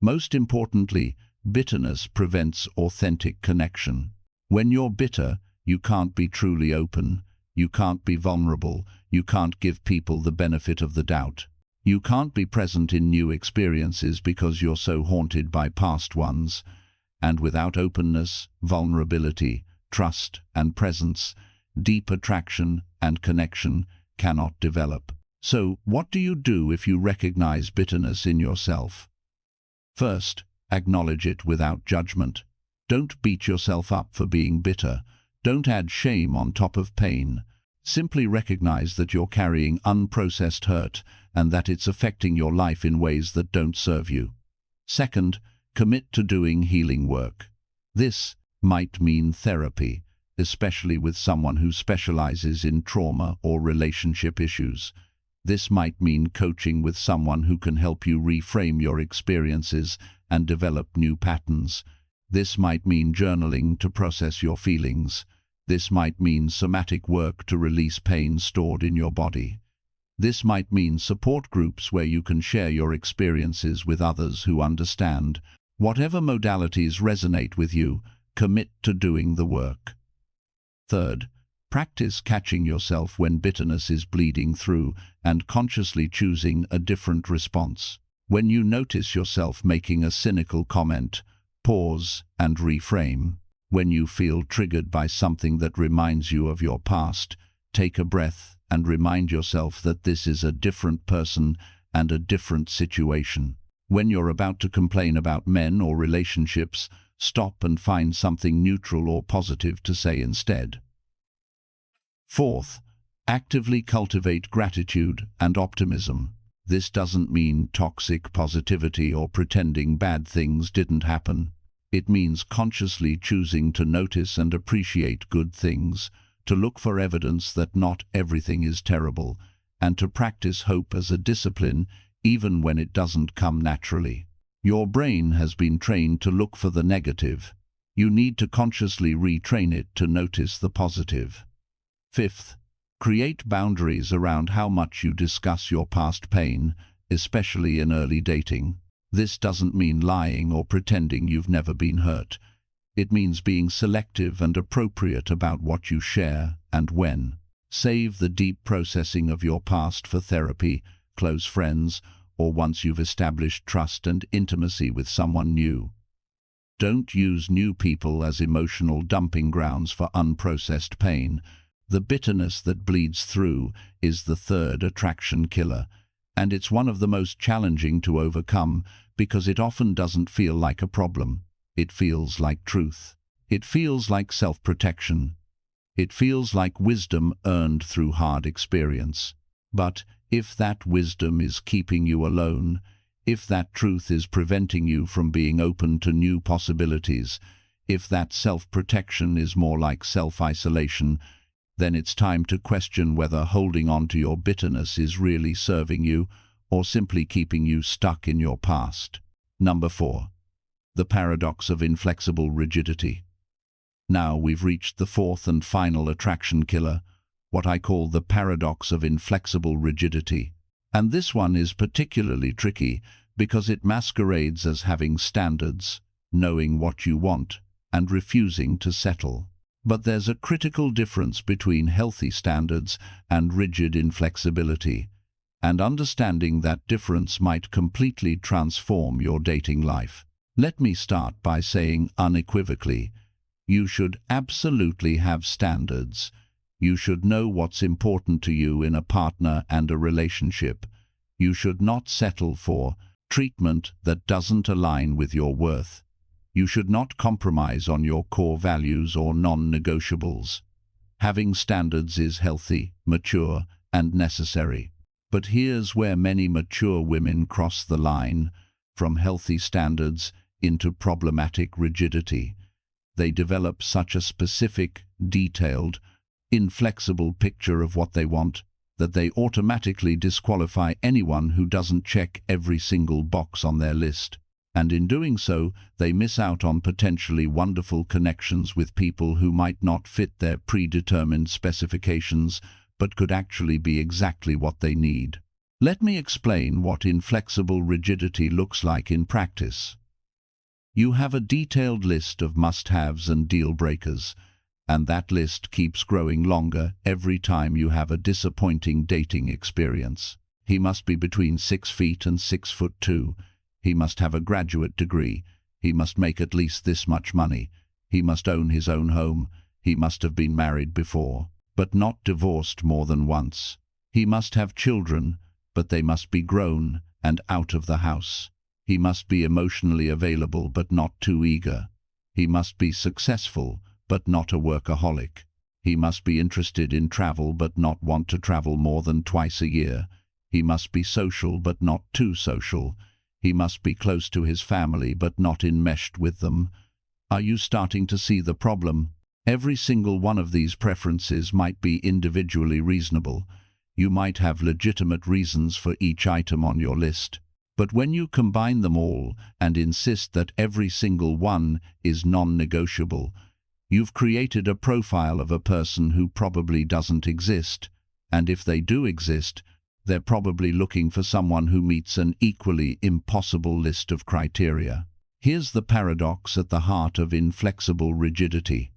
Most importantly, bitterness prevents authentic connection. When you're bitter, you can't be truly open, you can't be vulnerable, you can't give people the benefit of the doubt. You can't be present in new experiences because you're so haunted by past ones. And without openness, vulnerability, trust, and presence, deep attraction and connection cannot develop. So, what do you do if you recognize bitterness in yourself? First, acknowledge it without judgment. Don't beat yourself up for being bitter. Don't add shame on top of pain. Simply recognize that you're carrying unprocessed hurt and that it's affecting your life in ways that don't serve you. Second, Commit to doing healing work. This might mean therapy, especially with someone who specializes in trauma or relationship issues. This might mean coaching with someone who can help you reframe your experiences and develop new patterns. This might mean journaling to process your feelings. This might mean somatic work to release pain stored in your body. This might mean support groups where you can share your experiences with others who understand. Whatever modalities resonate with you, commit to doing the work. Third, practice catching yourself when bitterness is bleeding through and consciously choosing a different response. When you notice yourself making a cynical comment, pause and reframe. When you feel triggered by something that reminds you of your past, take a breath and remind yourself that this is a different person and a different situation. When you're about to complain about men or relationships, stop and find something neutral or positive to say instead. Fourth, actively cultivate gratitude and optimism. This doesn't mean toxic positivity or pretending bad things didn't happen. It means consciously choosing to notice and appreciate good things, to look for evidence that not everything is terrible, and to practice hope as a discipline even when it doesn't come naturally. Your brain has been trained to look for the negative. You need to consciously retrain it to notice the positive. Fifth, create boundaries around how much you discuss your past pain, especially in early dating. This doesn't mean lying or pretending you've never been hurt. It means being selective and appropriate about what you share and when. Save the deep processing of your past for therapy, close friends, or once you've established trust and intimacy with someone new. Don't use new people as emotional dumping grounds for unprocessed pain. The bitterness that bleeds through is the third attraction killer, and it's one of the most challenging to overcome because it often doesn't feel like a problem. It feels like truth. It feels like self-protection. It feels like wisdom earned through hard experience. But if that wisdom is keeping you alone, if that truth is preventing you from being open to new possibilities, if that self-protection is more like self-isolation, then it's time to question whether holding on to your bitterness is really serving you or simply keeping you stuck in your past. Number 4. The paradox of inflexible rigidity. Now we've reached the fourth and final attraction killer, what I call the paradox of inflexible rigidity. And this one is particularly tricky because it masquerades as having standards, knowing what you want, and refusing to settle. But there's a critical difference between healthy standards and rigid inflexibility, and understanding that difference might completely transform your dating life. Let me start by saying unequivocally, you should absolutely have standards. You should know what's important to you in a partner and a relationship. You should not settle for treatment that doesn't align with your worth. You should not compromise on your core values or non-negotiables. Having standards is healthy, mature, and necessary. But here's where many mature women cross the line from healthy standards into problematic rigidity. They develop such a specific, detailed, inflexible picture of what they want that they automatically disqualify anyone who doesn't check every single box on their list. And in doing so, they miss out on potentially wonderful connections with people who might not fit their predetermined specifications, but could actually be exactly what they need. Let me explain what inflexible rigidity looks like in practice. You have a detailed list of must-haves and deal-breakers, and that list keeps growing longer every time you have a disappointing dating experience. He must be between 6 feet and 6'2". He must have a graduate degree. He must make at least this much money. He must own his own home. He must have been married before, but not divorced more than once. He must have children, but they must be grown and out of the house. He must be emotionally available but not too eager. He must be successful but not a workaholic. He must be interested in travel but not want to travel more than twice a year. He must be social but not too social. He must be close to his family but not enmeshed with them. Are you starting to see the problem? Every single one of these preferences might be individually reasonable. You might have legitimate reasons for each item on your list. But when you combine them all and insist that every single one is non-negotiable, you've created a profile of a person who probably doesn't exist. And if they do exist, they're probably looking for someone who meets an equally impossible list of criteria. Here's the paradox at the heart of inflexible rigidity.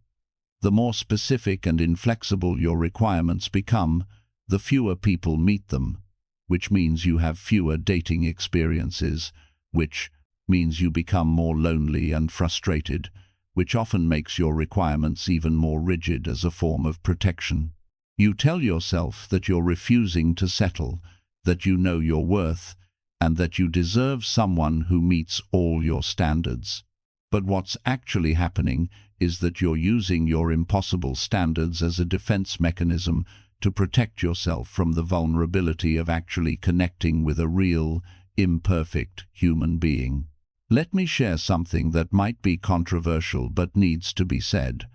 The more specific and inflexible your requirements become, the fewer people meet them, which means you have fewer dating experiences, which means you become more lonely and frustrated, which often makes your requirements even more rigid as a form of protection. You tell yourself that you're refusing to settle, that you know your worth, and that you deserve someone who meets all your standards. But what's actually happening is that you're using your impossible standards as a defense mechanism to protect yourself from the vulnerability of actually connecting with a real, imperfect human being. Let me share something that might be controversial but needs to be said.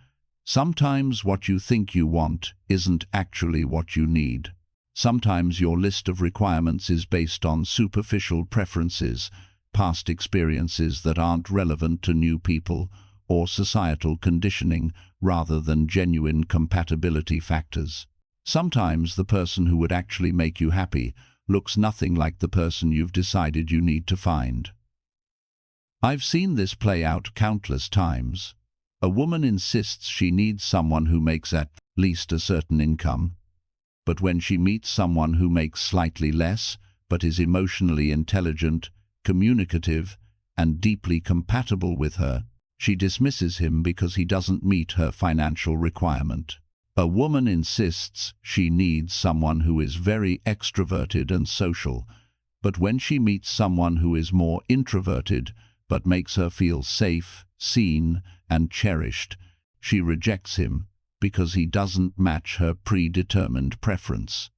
Sometimes what you think you want isn't actually what you need. Sometimes your list of requirements is based on superficial preferences, past experiences that aren't relevant to new people, or societal conditioning rather than genuine compatibility factors. Sometimes the person who would actually make you happy looks nothing like the person you've decided you need to find. I've seen this play out countless times. A woman insists she needs someone who makes at least a certain income, but when she meets someone who makes slightly less but is emotionally intelligent, communicative, and deeply compatible with her, she dismisses him because he doesn't meet her financial requirement. A woman insists she needs someone who is very extroverted and social, but when she meets someone who is more introverted but makes her feel safe, seen, and cherished, she rejects him because he doesn't match her predetermined preference.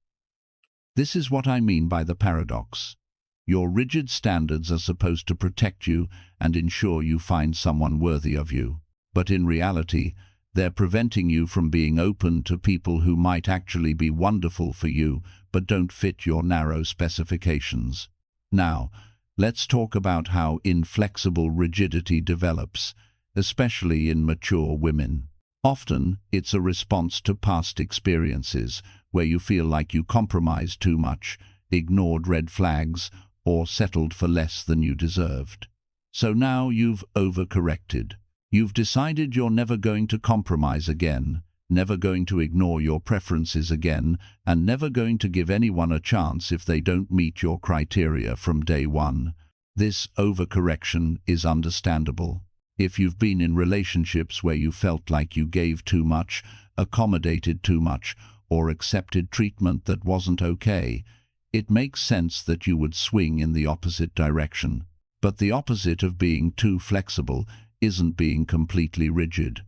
This is what I mean by the paradox. Your rigid standards are supposed to protect you and ensure you find someone worthy of you. But in reality, they're preventing you from being open to people who might actually be wonderful for you but don't fit your narrow specifications. Now, let's talk about how inflexible rigidity develops, especially in mature women. Often, it's a response to past experiences where you feel like you compromised too much, ignored red flags, or settled for less than you deserved. So now you've overcorrected. You've decided you're never going to compromise again, never going to ignore your preferences again, and never going to give anyone a chance if they don't meet your criteria from day one. This overcorrection is understandable. If you've been in relationships where you felt like you gave too much, accommodated too much, or accepted treatment that wasn't okay, it makes sense that you would swing in the opposite direction. But the opposite of being too flexible isn't being completely rigid.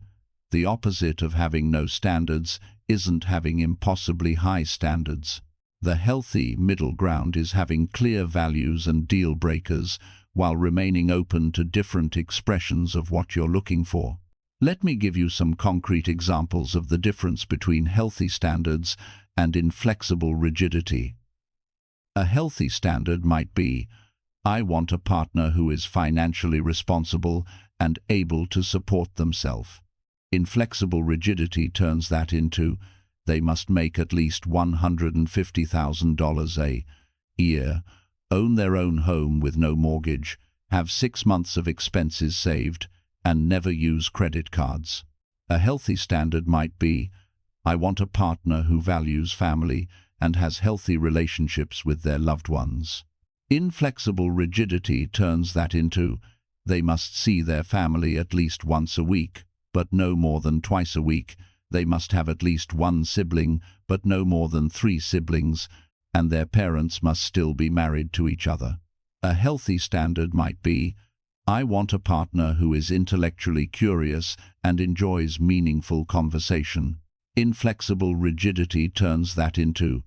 The opposite of having no standards isn't having impossibly high standards. The healthy middle ground is having clear values and deal breakers while remaining open to different expressions of what you're looking for. Let me give you some concrete examples of the difference between healthy standards and inflexible rigidity. A healthy standard might be, I want a partner who is financially responsible and able to support themselves. Inflexible rigidity turns that into, they must make at least $150,000 a year, own their own home with no mortgage, have 6 months of expenses saved, and never use credit cards. A healthy standard might be, I want a partner who values family and has healthy relationships with their loved ones. Inflexible rigidity turns that into, they must see their family at least once a week, but no more than twice a week. They must have at least one sibling, but no more than 3 siblings, and their parents must still be married to each other. A healthy standard might be, I want a partner who is intellectually curious and enjoys meaningful conversation. Inflexible rigidity turns that into,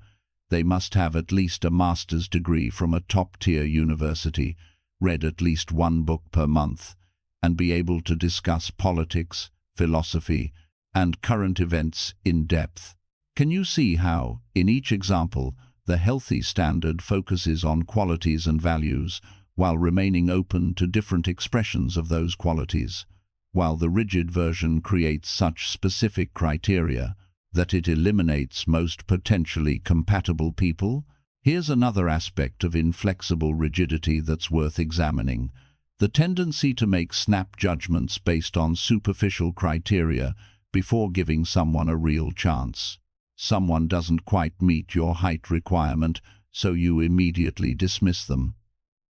they must have at least a master's degree from a top-tier university, read at least one book per month, and be able to discuss politics, philosophy, and current events in depth. Can you see how, in each example, the healthy standard focuses on qualities and values, while remaining open to different expressions of those qualities, while the rigid version creates such specific criteria that it eliminates most potentially compatible people? Here's another aspect of inflexible rigidity that's worth examining: the tendency to make snap judgments based on superficial criteria before giving someone a real chance. Someone doesn't quite meet your height requirement, so you immediately dismiss them.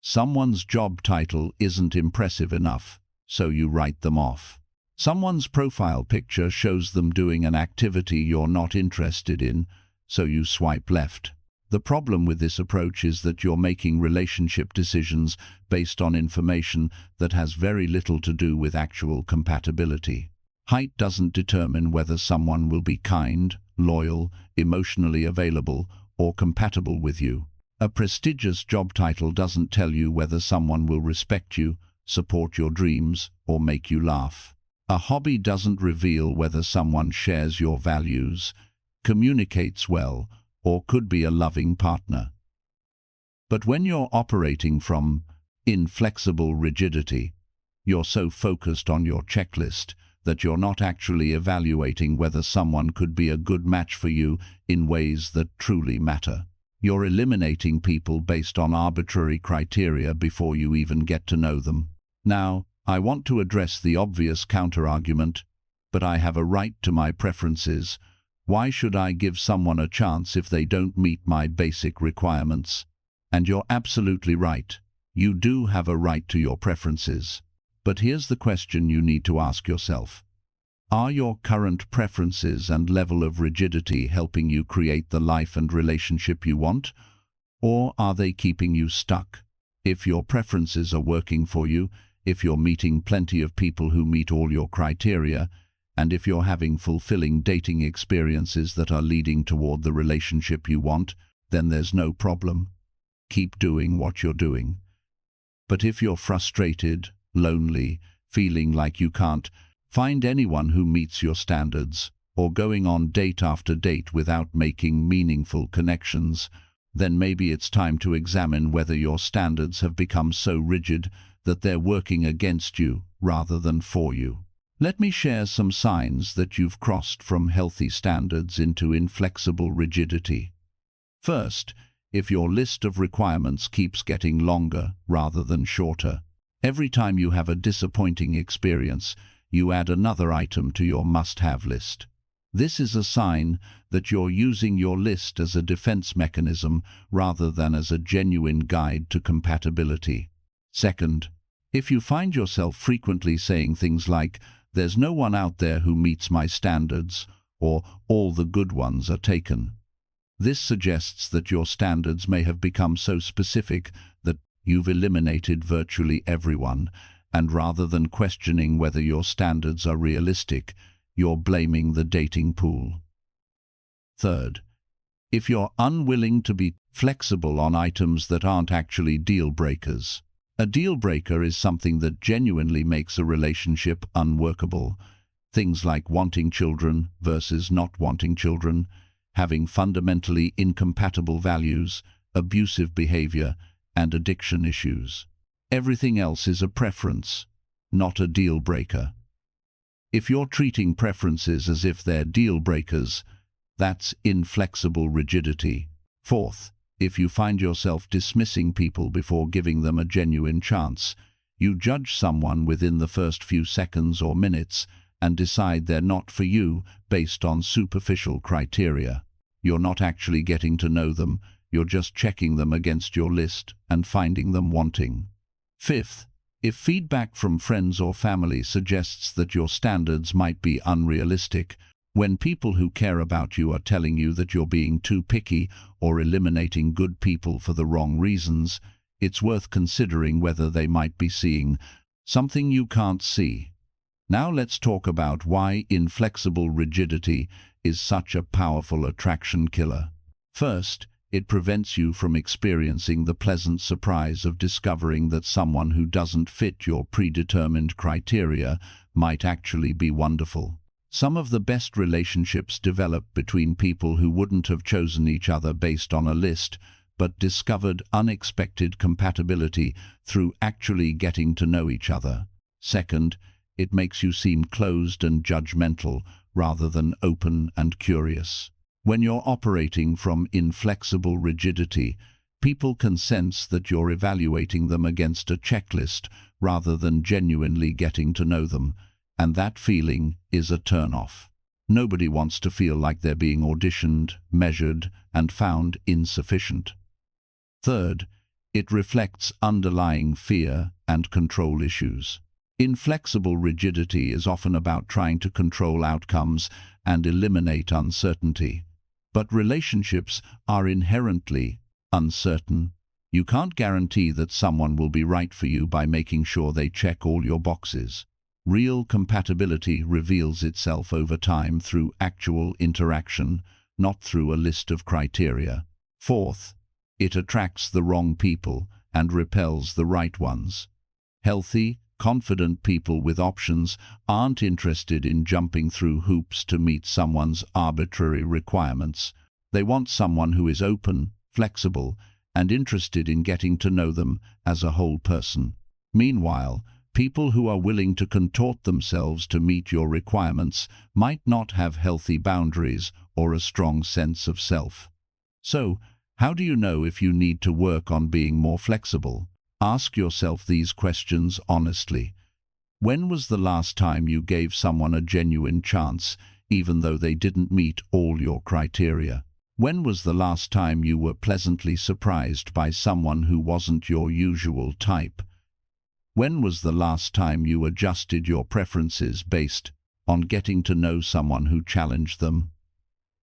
Someone's job title isn't impressive enough, so you write them off. Someone's profile picture shows them doing an activity you're not interested in, so you swipe left. The problem with this approach is that you're making relationship decisions based on information that has very little to do with actual compatibility. Height doesn't determine whether someone will be kind, loyal, emotionally available, or compatible with you. A prestigious job title doesn't tell you whether someone will respect you, support your dreams, or make you laugh. A hobby doesn't reveal whether someone shares your values, communicates well, or could be a loving partner. But when you're operating from inflexible rigidity, you're so focused on your checklist that you're not actually evaluating whether someone could be a good match for you in ways that truly matter. You're eliminating people based on arbitrary criteria before you even get to know them. Now, I want to address the obvious counter-argument, but I have a right to my preferences. Why should I give someone a chance if they don't meet my basic requirements? And you're absolutely right. You do have a right to your preferences. But here's the question you need to ask yourself. Are your current preferences and level of rigidity helping you create the life and relationship you want? Or are they keeping you stuck? If your preferences are working for you, if you're meeting plenty of people who meet all your criteria, and if you're having fulfilling dating experiences that are leading toward the relationship you want, then there's no problem. Keep doing what you're doing. But if you're frustrated, lonely, feeling like you can't find anyone who meets your standards, or going on date after date without making meaningful connections, then maybe it's time to examine whether your standards have become so rigid that they're working against you rather than for you. Let me share some signs that you've crossed from healthy standards into inflexible rigidity. First, if your list of requirements keeps getting longer rather than shorter. Every time you have a disappointing experience, you add another item to your must-have list. This is a sign that you're using your list as a defense mechanism rather than as a genuine guide to compatibility. Second, if you find yourself frequently saying things like, "There's no one out there who meets my standards," or "all the good ones are taken," this suggests that your standards may have become so specific that you've eliminated virtually everyone, and rather than questioning whether your standards are realistic, you're blaming the dating pool. Third, if you're unwilling to be flexible on items that aren't actually deal breakers. A deal breaker is something that genuinely makes a relationship unworkable. Things like wanting children versus not wanting children, having fundamentally incompatible values, abusive behavior, and addiction issues. Everything else is a preference, not a deal breaker. If you're treating preferences as if they're deal breakers, that's inflexible rigidity. Fourth, if you find yourself dismissing people before giving them a genuine chance, you judge someone within the first few seconds or minutes and decide they're not for you based on superficial criteria. You're not actually getting to know them, you're just checking them against your list and finding them wanting. Fifth, if feedback from friends or family suggests that your standards might be unrealistic, when people who care about you are telling you that you're being too picky or eliminating good people for the wrong reasons, it's worth considering whether they might be seeing something you can't see. Now let's talk about why inflexible rigidity is such a powerful attraction killer. First, It prevents you from experiencing the pleasant surprise of discovering that someone who doesn't fit your predetermined criteria might actually be wonderful. Some of the best relationships develop between people who wouldn't have chosen each other based on a list, but discovered unexpected compatibility through actually getting to know each other. Second, it makes you seem closed and judgmental rather than open and curious. When you're operating from inflexible rigidity, people can sense that you're evaluating them against a checklist rather than genuinely getting to know them, and that feeling is a turn-off. Nobody wants to feel like they're being auditioned, measured, and found insufficient. Third, it reflects underlying fear and control issues. Inflexible rigidity is often about trying to control outcomes and eliminate uncertainty. But relationships are inherently uncertain. You can't guarantee that someone will be right for you by making sure they check all your boxes. Real compatibility reveals itself over time through actual interaction, not through a list of criteria. Fourth, it attracts the wrong people and repels the right ones. Healthy, confident people with options aren't interested in jumping through hoops to meet someone's arbitrary requirements. They want someone who is open, flexible, and interested in getting to know them as a whole person. Meanwhile, people who are willing to contort themselves to meet your requirements might not have healthy boundaries or a strong sense of self. So, how do you know if you need to work on being more flexible? Ask yourself these questions honestly. When was the last time you gave someone a genuine chance, even though they didn't meet all your criteria? When was the last time you were pleasantly surprised by someone who wasn't your usual type? When was the last time you adjusted your preferences based on getting to know someone who challenged them?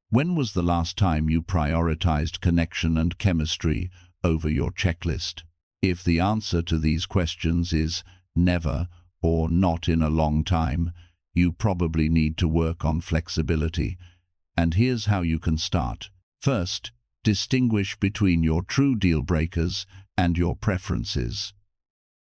When was the last time you prioritized connection and chemistry over your checklist? If the answer to these questions is never or not in a long time, you probably need to work on flexibility. And here's how you can start. First, distinguish between your true deal breakers and your preferences.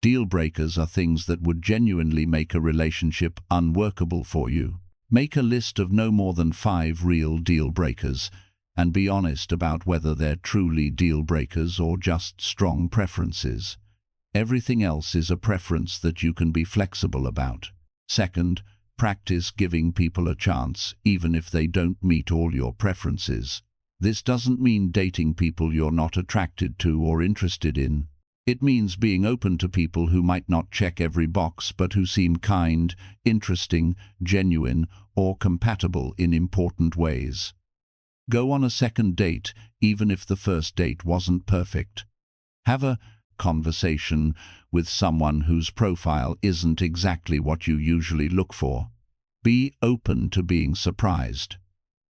Deal breakers are things that would genuinely make a relationship unworkable for you. Make a list of no more than 5 real deal breakers and be honest about whether they're truly deal breakers or just strong preferences. Everything else is a preference that you can be flexible about. Second, practice giving people a chance, even if they don't meet all your preferences. This doesn't mean dating people you're not attracted to or interested in. It means being open to people who might not check every box but who seem kind, interesting, genuine, or compatible in important ways. Go on a second date, even if the first date wasn't perfect. Have a conversation with someone whose profile isn't exactly what you usually look for. Be open to being surprised.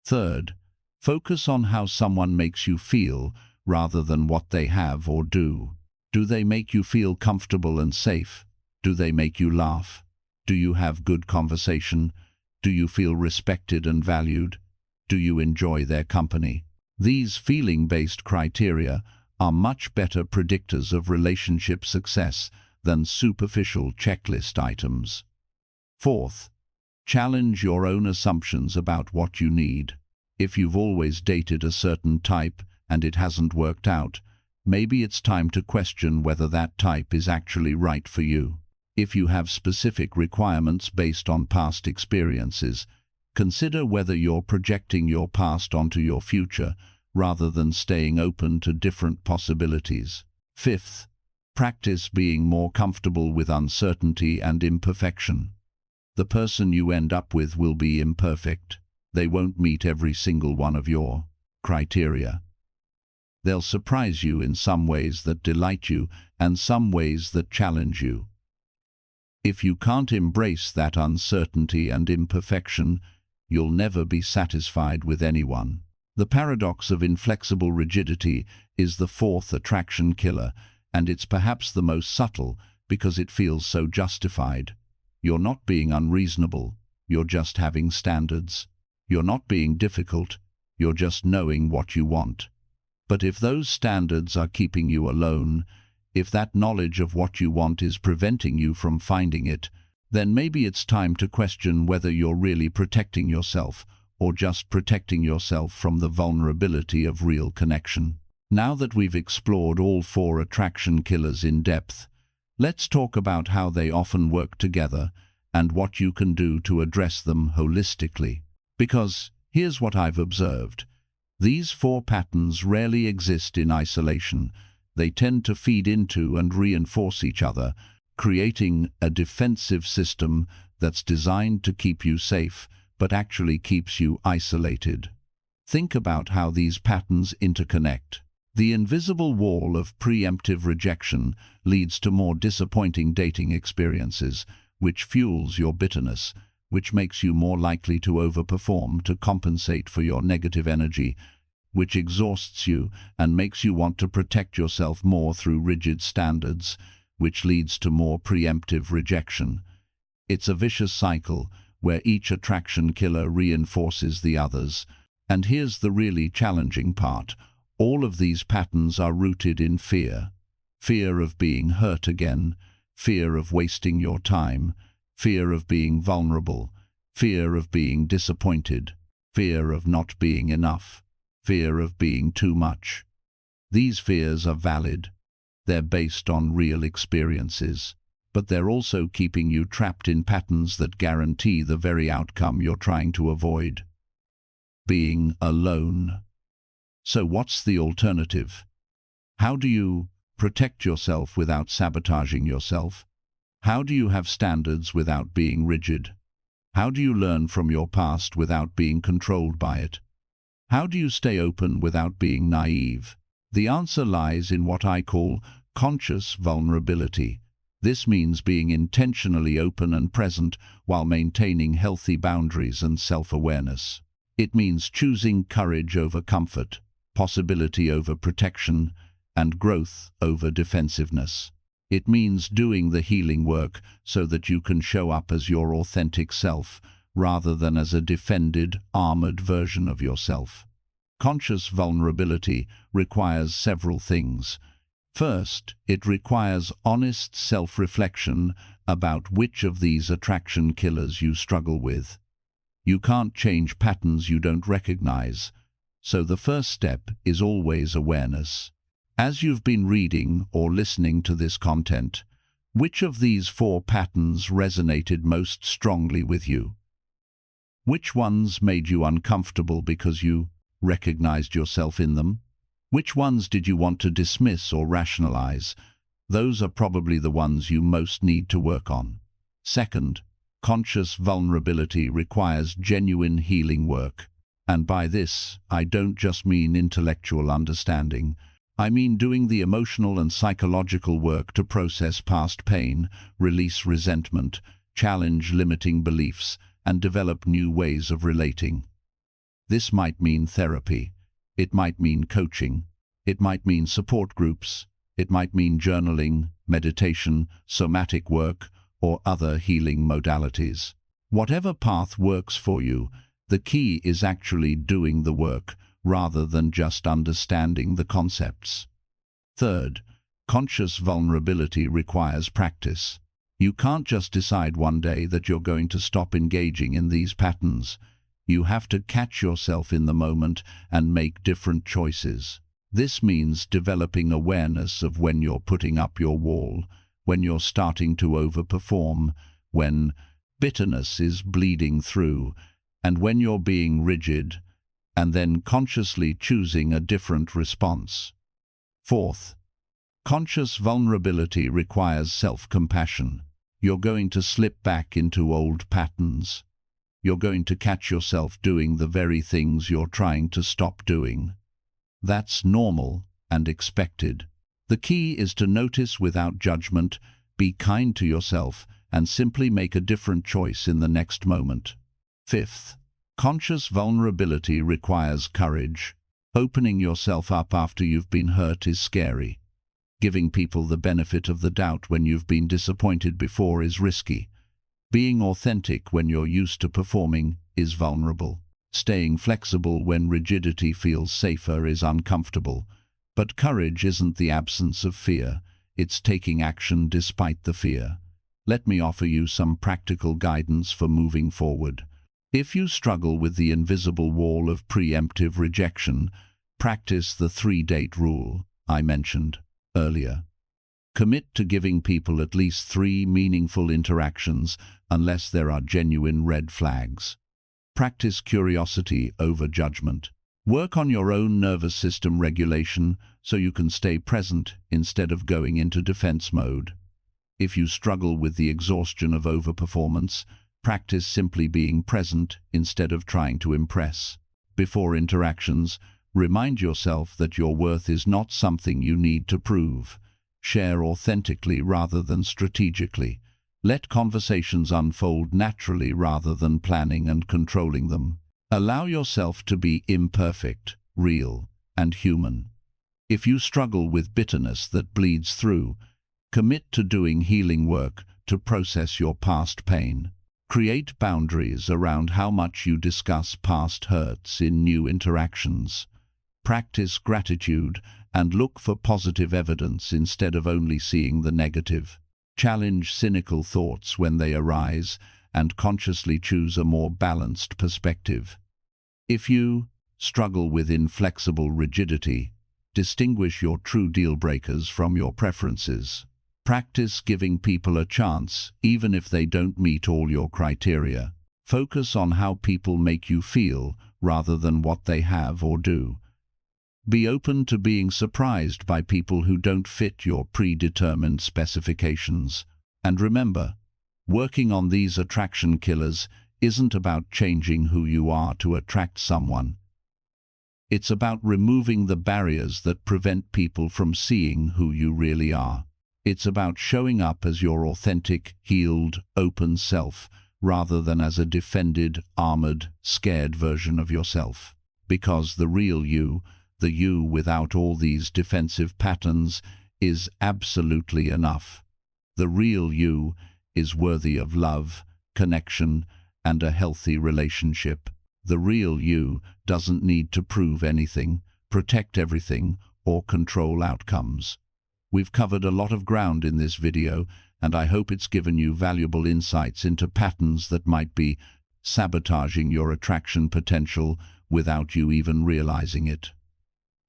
Third, focus on how someone makes you feel rather than what they have or do. Do they make you feel comfortable and safe? Do they make you laugh? Do you have good conversation? Do you feel respected and valued? Do you enjoy their company? These feeling-based criteria are much better predictors of relationship success than superficial checklist items. Fourth, challenge your own assumptions about what you need. If you've always dated a certain type and it hasn't worked out, maybe it's time to question whether that type is actually right for you. If you have specific requirements based on past experiences, consider whether you're projecting your past onto your future rather than staying open to different possibilities. Fifth, practice being more comfortable with uncertainty and imperfection. The person you end up with will be imperfect. They won't meet every single one of your criteria. They'll surprise you in some ways that delight you and some ways that challenge you. If you can't embrace that uncertainty and imperfection, you'll never be satisfied with anyone. The paradox of inflexible rigidity is the fourth attraction killer, and it's perhaps the most subtle because it feels so justified. You're not being unreasonable, you're just having standards. You're not being difficult, you're just knowing what you want. But if those standards are keeping you alone, if that knowledge of what you want is preventing you from finding it, then maybe it's time to question whether you're really protecting yourself or just protecting yourself from the vulnerability of real connection. Now that we've explored all 4 attraction killers in depth, let's talk about how they often work together and what you can do to address them holistically. Because here's what I've observed. These 4 patterns rarely exist in isolation. They tend to feed into and reinforce each other, creating a defensive system that's designed to keep you safe, but actually keeps you isolated. Think about how these patterns interconnect. The invisible wall of preemptive rejection leads to more disappointing dating experiences, which fuels your bitterness, which makes you more likely to overperform to compensate for your negative energy, which exhausts you and makes you want to protect yourself more through rigid standards, which leads to more preemptive rejection. It's a vicious cycle where each attraction killer reinforces the others. And here's the really challenging part. All of these patterns are rooted in fear. Fear of being hurt again, fear of wasting your time, fear of being vulnerable, fear of being disappointed, fear of not being enough, fear of being too much. These fears are valid. They're based on real experiences, but they're also keeping you trapped in patterns that guarantee the very outcome you're trying to avoid: being alone. So what's the alternative? How do you protect yourself without sabotaging yourself? How do you have standards without being rigid? How do you learn from your past without being controlled by it? How do you stay open without being naive? The answer lies in what I call conscious vulnerability. This means being intentionally open and present while maintaining healthy boundaries and self-awareness. It means choosing courage over comfort, possibility over protection, and growth over defensiveness. It means doing the healing work so that you can show up as your authentic self rather than as a defended, armored version of yourself. Conscious vulnerability requires several things. First, it requires honest self-reflection about which of these attraction killers you struggle with. You can't change patterns you don't recognize, so the first step is always awareness. As you've been reading or listening to this content, which of these 4 patterns resonated most strongly with you? Which ones made you uncomfortable because you recognized yourself in them? Which ones did you want to dismiss or rationalize? Those are probably the ones you most need to work on. Second, conscious vulnerability requires genuine healing work. And by this, I don't just mean intellectual understanding. I mean doing the emotional and psychological work to process past pain, release resentment, challenge limiting beliefs, and develop new ways of relating. This might mean therapy. It might mean coaching. It might mean support groups. It might mean journaling, meditation, somatic work, or other healing modalities. Whatever path works for you, the key is actually doing the work rather than just understanding the concepts. Third, conscious vulnerability requires practice. You can't just decide one day that you're going to stop engaging in these patterns. You have to catch yourself in the moment and make different choices. This means developing awareness of when you're putting up your wall, when you're starting to overperform, when bitterness is bleeding through, and when you're being rigid, and then consciously choosing a different response. Fourth, conscious vulnerability requires self-compassion. You're going to slip back into old patterns. You're going to catch yourself doing the very things you're trying to stop doing. That's normal and expected. The key is to notice without judgment, be kind to yourself, and simply make a different choice in the next moment. Fifth, conscious vulnerability requires courage. Opening yourself up after you've been hurt is scary. Giving people the benefit of the doubt when you've been disappointed before is risky. Being authentic when you're used to performing is vulnerable. Staying flexible when rigidity feels safer is uncomfortable. But courage isn't the absence of fear, it's taking action despite the fear. Let me offer you some practical guidance for moving forward. If you struggle with the invisible wall of preemptive rejection, practice the 3-date rule I mentioned earlier. Commit to giving people at least 3 meaningful interactions unless there are genuine red flags. Practice curiosity over judgment. Work on your own nervous system regulation so you can stay present instead of going into defense mode. If you struggle with the exhaustion of overperformance, practice simply being present instead of trying to impress. Before interactions, remind yourself that your worth is not something you need to prove. Share authentically rather than strategically. Let conversations unfold naturally rather than planning and controlling them. Allow yourself to be imperfect, real, and human. If you struggle with bitterness that bleeds through, commit to doing healing work to process your past pain. Create boundaries around how much you discuss past hurts in new interactions. Practice gratitude and look for positive evidence instead of only seeing the negative. Challenge cynical thoughts when they arise and consciously choose a more balanced perspective. If you struggle with inflexible rigidity, distinguish your true deal breakers from your preferences. Practice giving people a chance, even if they don't meet all your criteria. Focus on how people make you feel rather than what they have or do. Be open to being surprised by people who don't fit your predetermined specifications. And remember, working on these attraction killers isn't about changing who you are to attract someone. It's about removing the barriers that prevent people from seeing who you really are. It's about showing up as your authentic, healed, open self, rather than as a defended, armored, scared version of yourself. Because the real you, the you without all these defensive patterns, is absolutely enough. The real you is worthy of love, connection, and a healthy relationship. The real you doesn't need to prove anything, protect everything, or control outcomes. We've covered a lot of ground in this video, and I hope it's given you valuable insights into patterns that might be sabotaging your attraction potential without you even realizing it.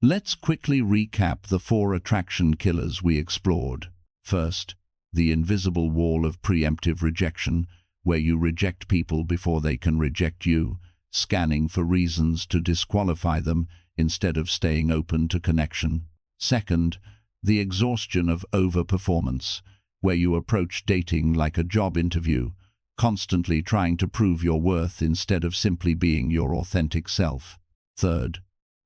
Let's quickly recap the 4 attraction killers we explored. First, the invisible wall of preemptive rejection, where you reject people before they can reject you, scanning for reasons to disqualify them instead of staying open to connection. Second, the exhaustion of overperformance, where you approach dating like a job interview, constantly trying to prove your worth instead of simply being your authentic self. Third,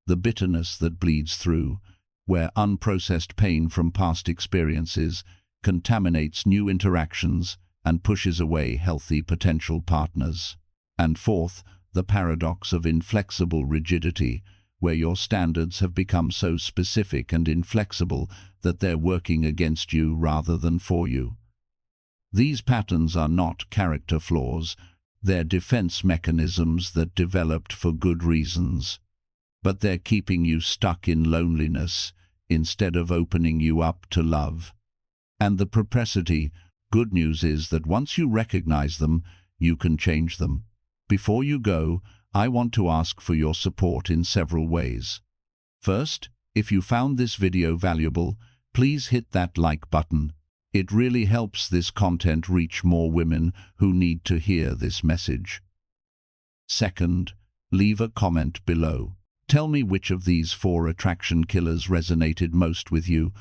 the bitterness that bleeds through, where unprocessed pain from past experiences contaminates new interactions and pushes away healthy potential partners. And fourth, the paradox of inflexible rigidity, where your standards have become so specific and inflexible that they're working against you rather than for you. These patterns are not character flaws, they're defense mechanisms that developed for good reasons. But they're keeping you stuck in loneliness instead of opening you up to love. And the propensity, good news is that once you recognize them, you can change them. Before you go, I want to ask for your support in several ways. First, if you found this video valuable, please hit that like button. It really helps this content reach more women who need to hear this message. Second, leave a comment below. Tell me which of these 4 attraction killers resonated most with you,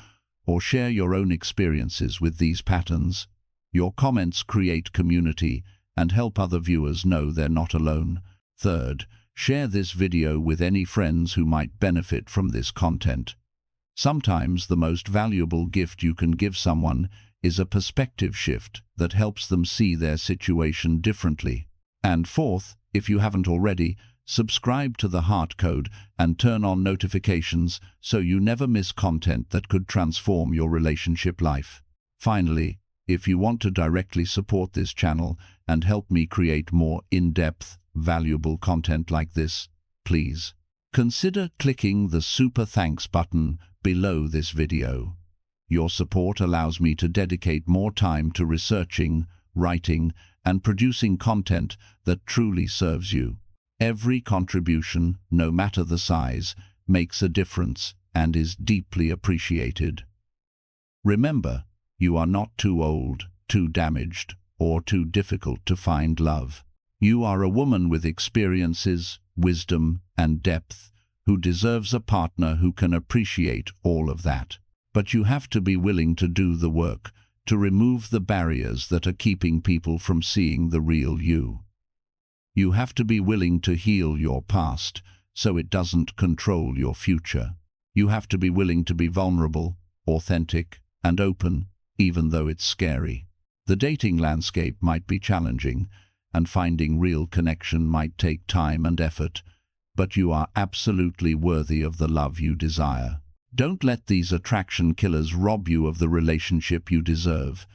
or share your own experiences with these patterns. Your comments create community and help other viewers know they're not alone. Third, share this video with any friends who might benefit from this content. Sometimes the most valuable gift you can give someone is a perspective shift that helps them see their situation differently. And fourth, if you haven't already, subscribe to the Heart Code and turn on notifications so you never miss content that could transform your relationship life. Finally, if you want to directly support this channel and help me create more in-depth, valuable content like this, please consider clicking the super thanks button below this video. Your support allows me to dedicate more time to researching, writing, and producing content that truly serves you. Every contribution, no matter the size, makes a difference and is deeply appreciated. Remember, you are not too old, too damaged, or too difficult to find love. You are a woman with experiences, wisdom, and depth who deserves a partner who can appreciate all of that. But you have to be willing to do the work, to remove the barriers that are keeping people from seeing the real you. You have to be willing to heal your past so it doesn't control your future. You have to be willing to be vulnerable, authentic, and open, even though it's scary. The dating landscape might be challenging, and finding real connection might take time and effort, but you are absolutely worthy of the love you desire. Don't let these attraction killers rob you of the relationship you deserve.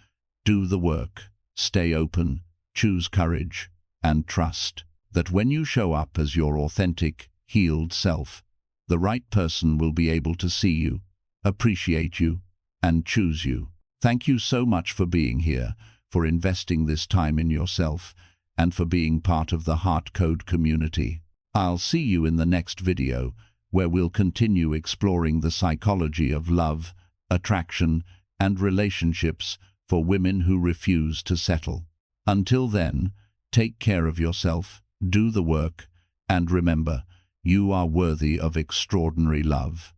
Do the work, stay open, choose courage, and trust that when you show up as your authentic, healed self, the right person will be able to see you, appreciate you, and choose you. Thank you so much for being here, for investing this time in yourself, and for being part of the Heart Code community. I'll see you in the next video, where we'll continue exploring the psychology of love, attraction, and relationships for women who refuse to settle. Until then, take care of yourself, do the work, and remember, you are worthy of extraordinary love.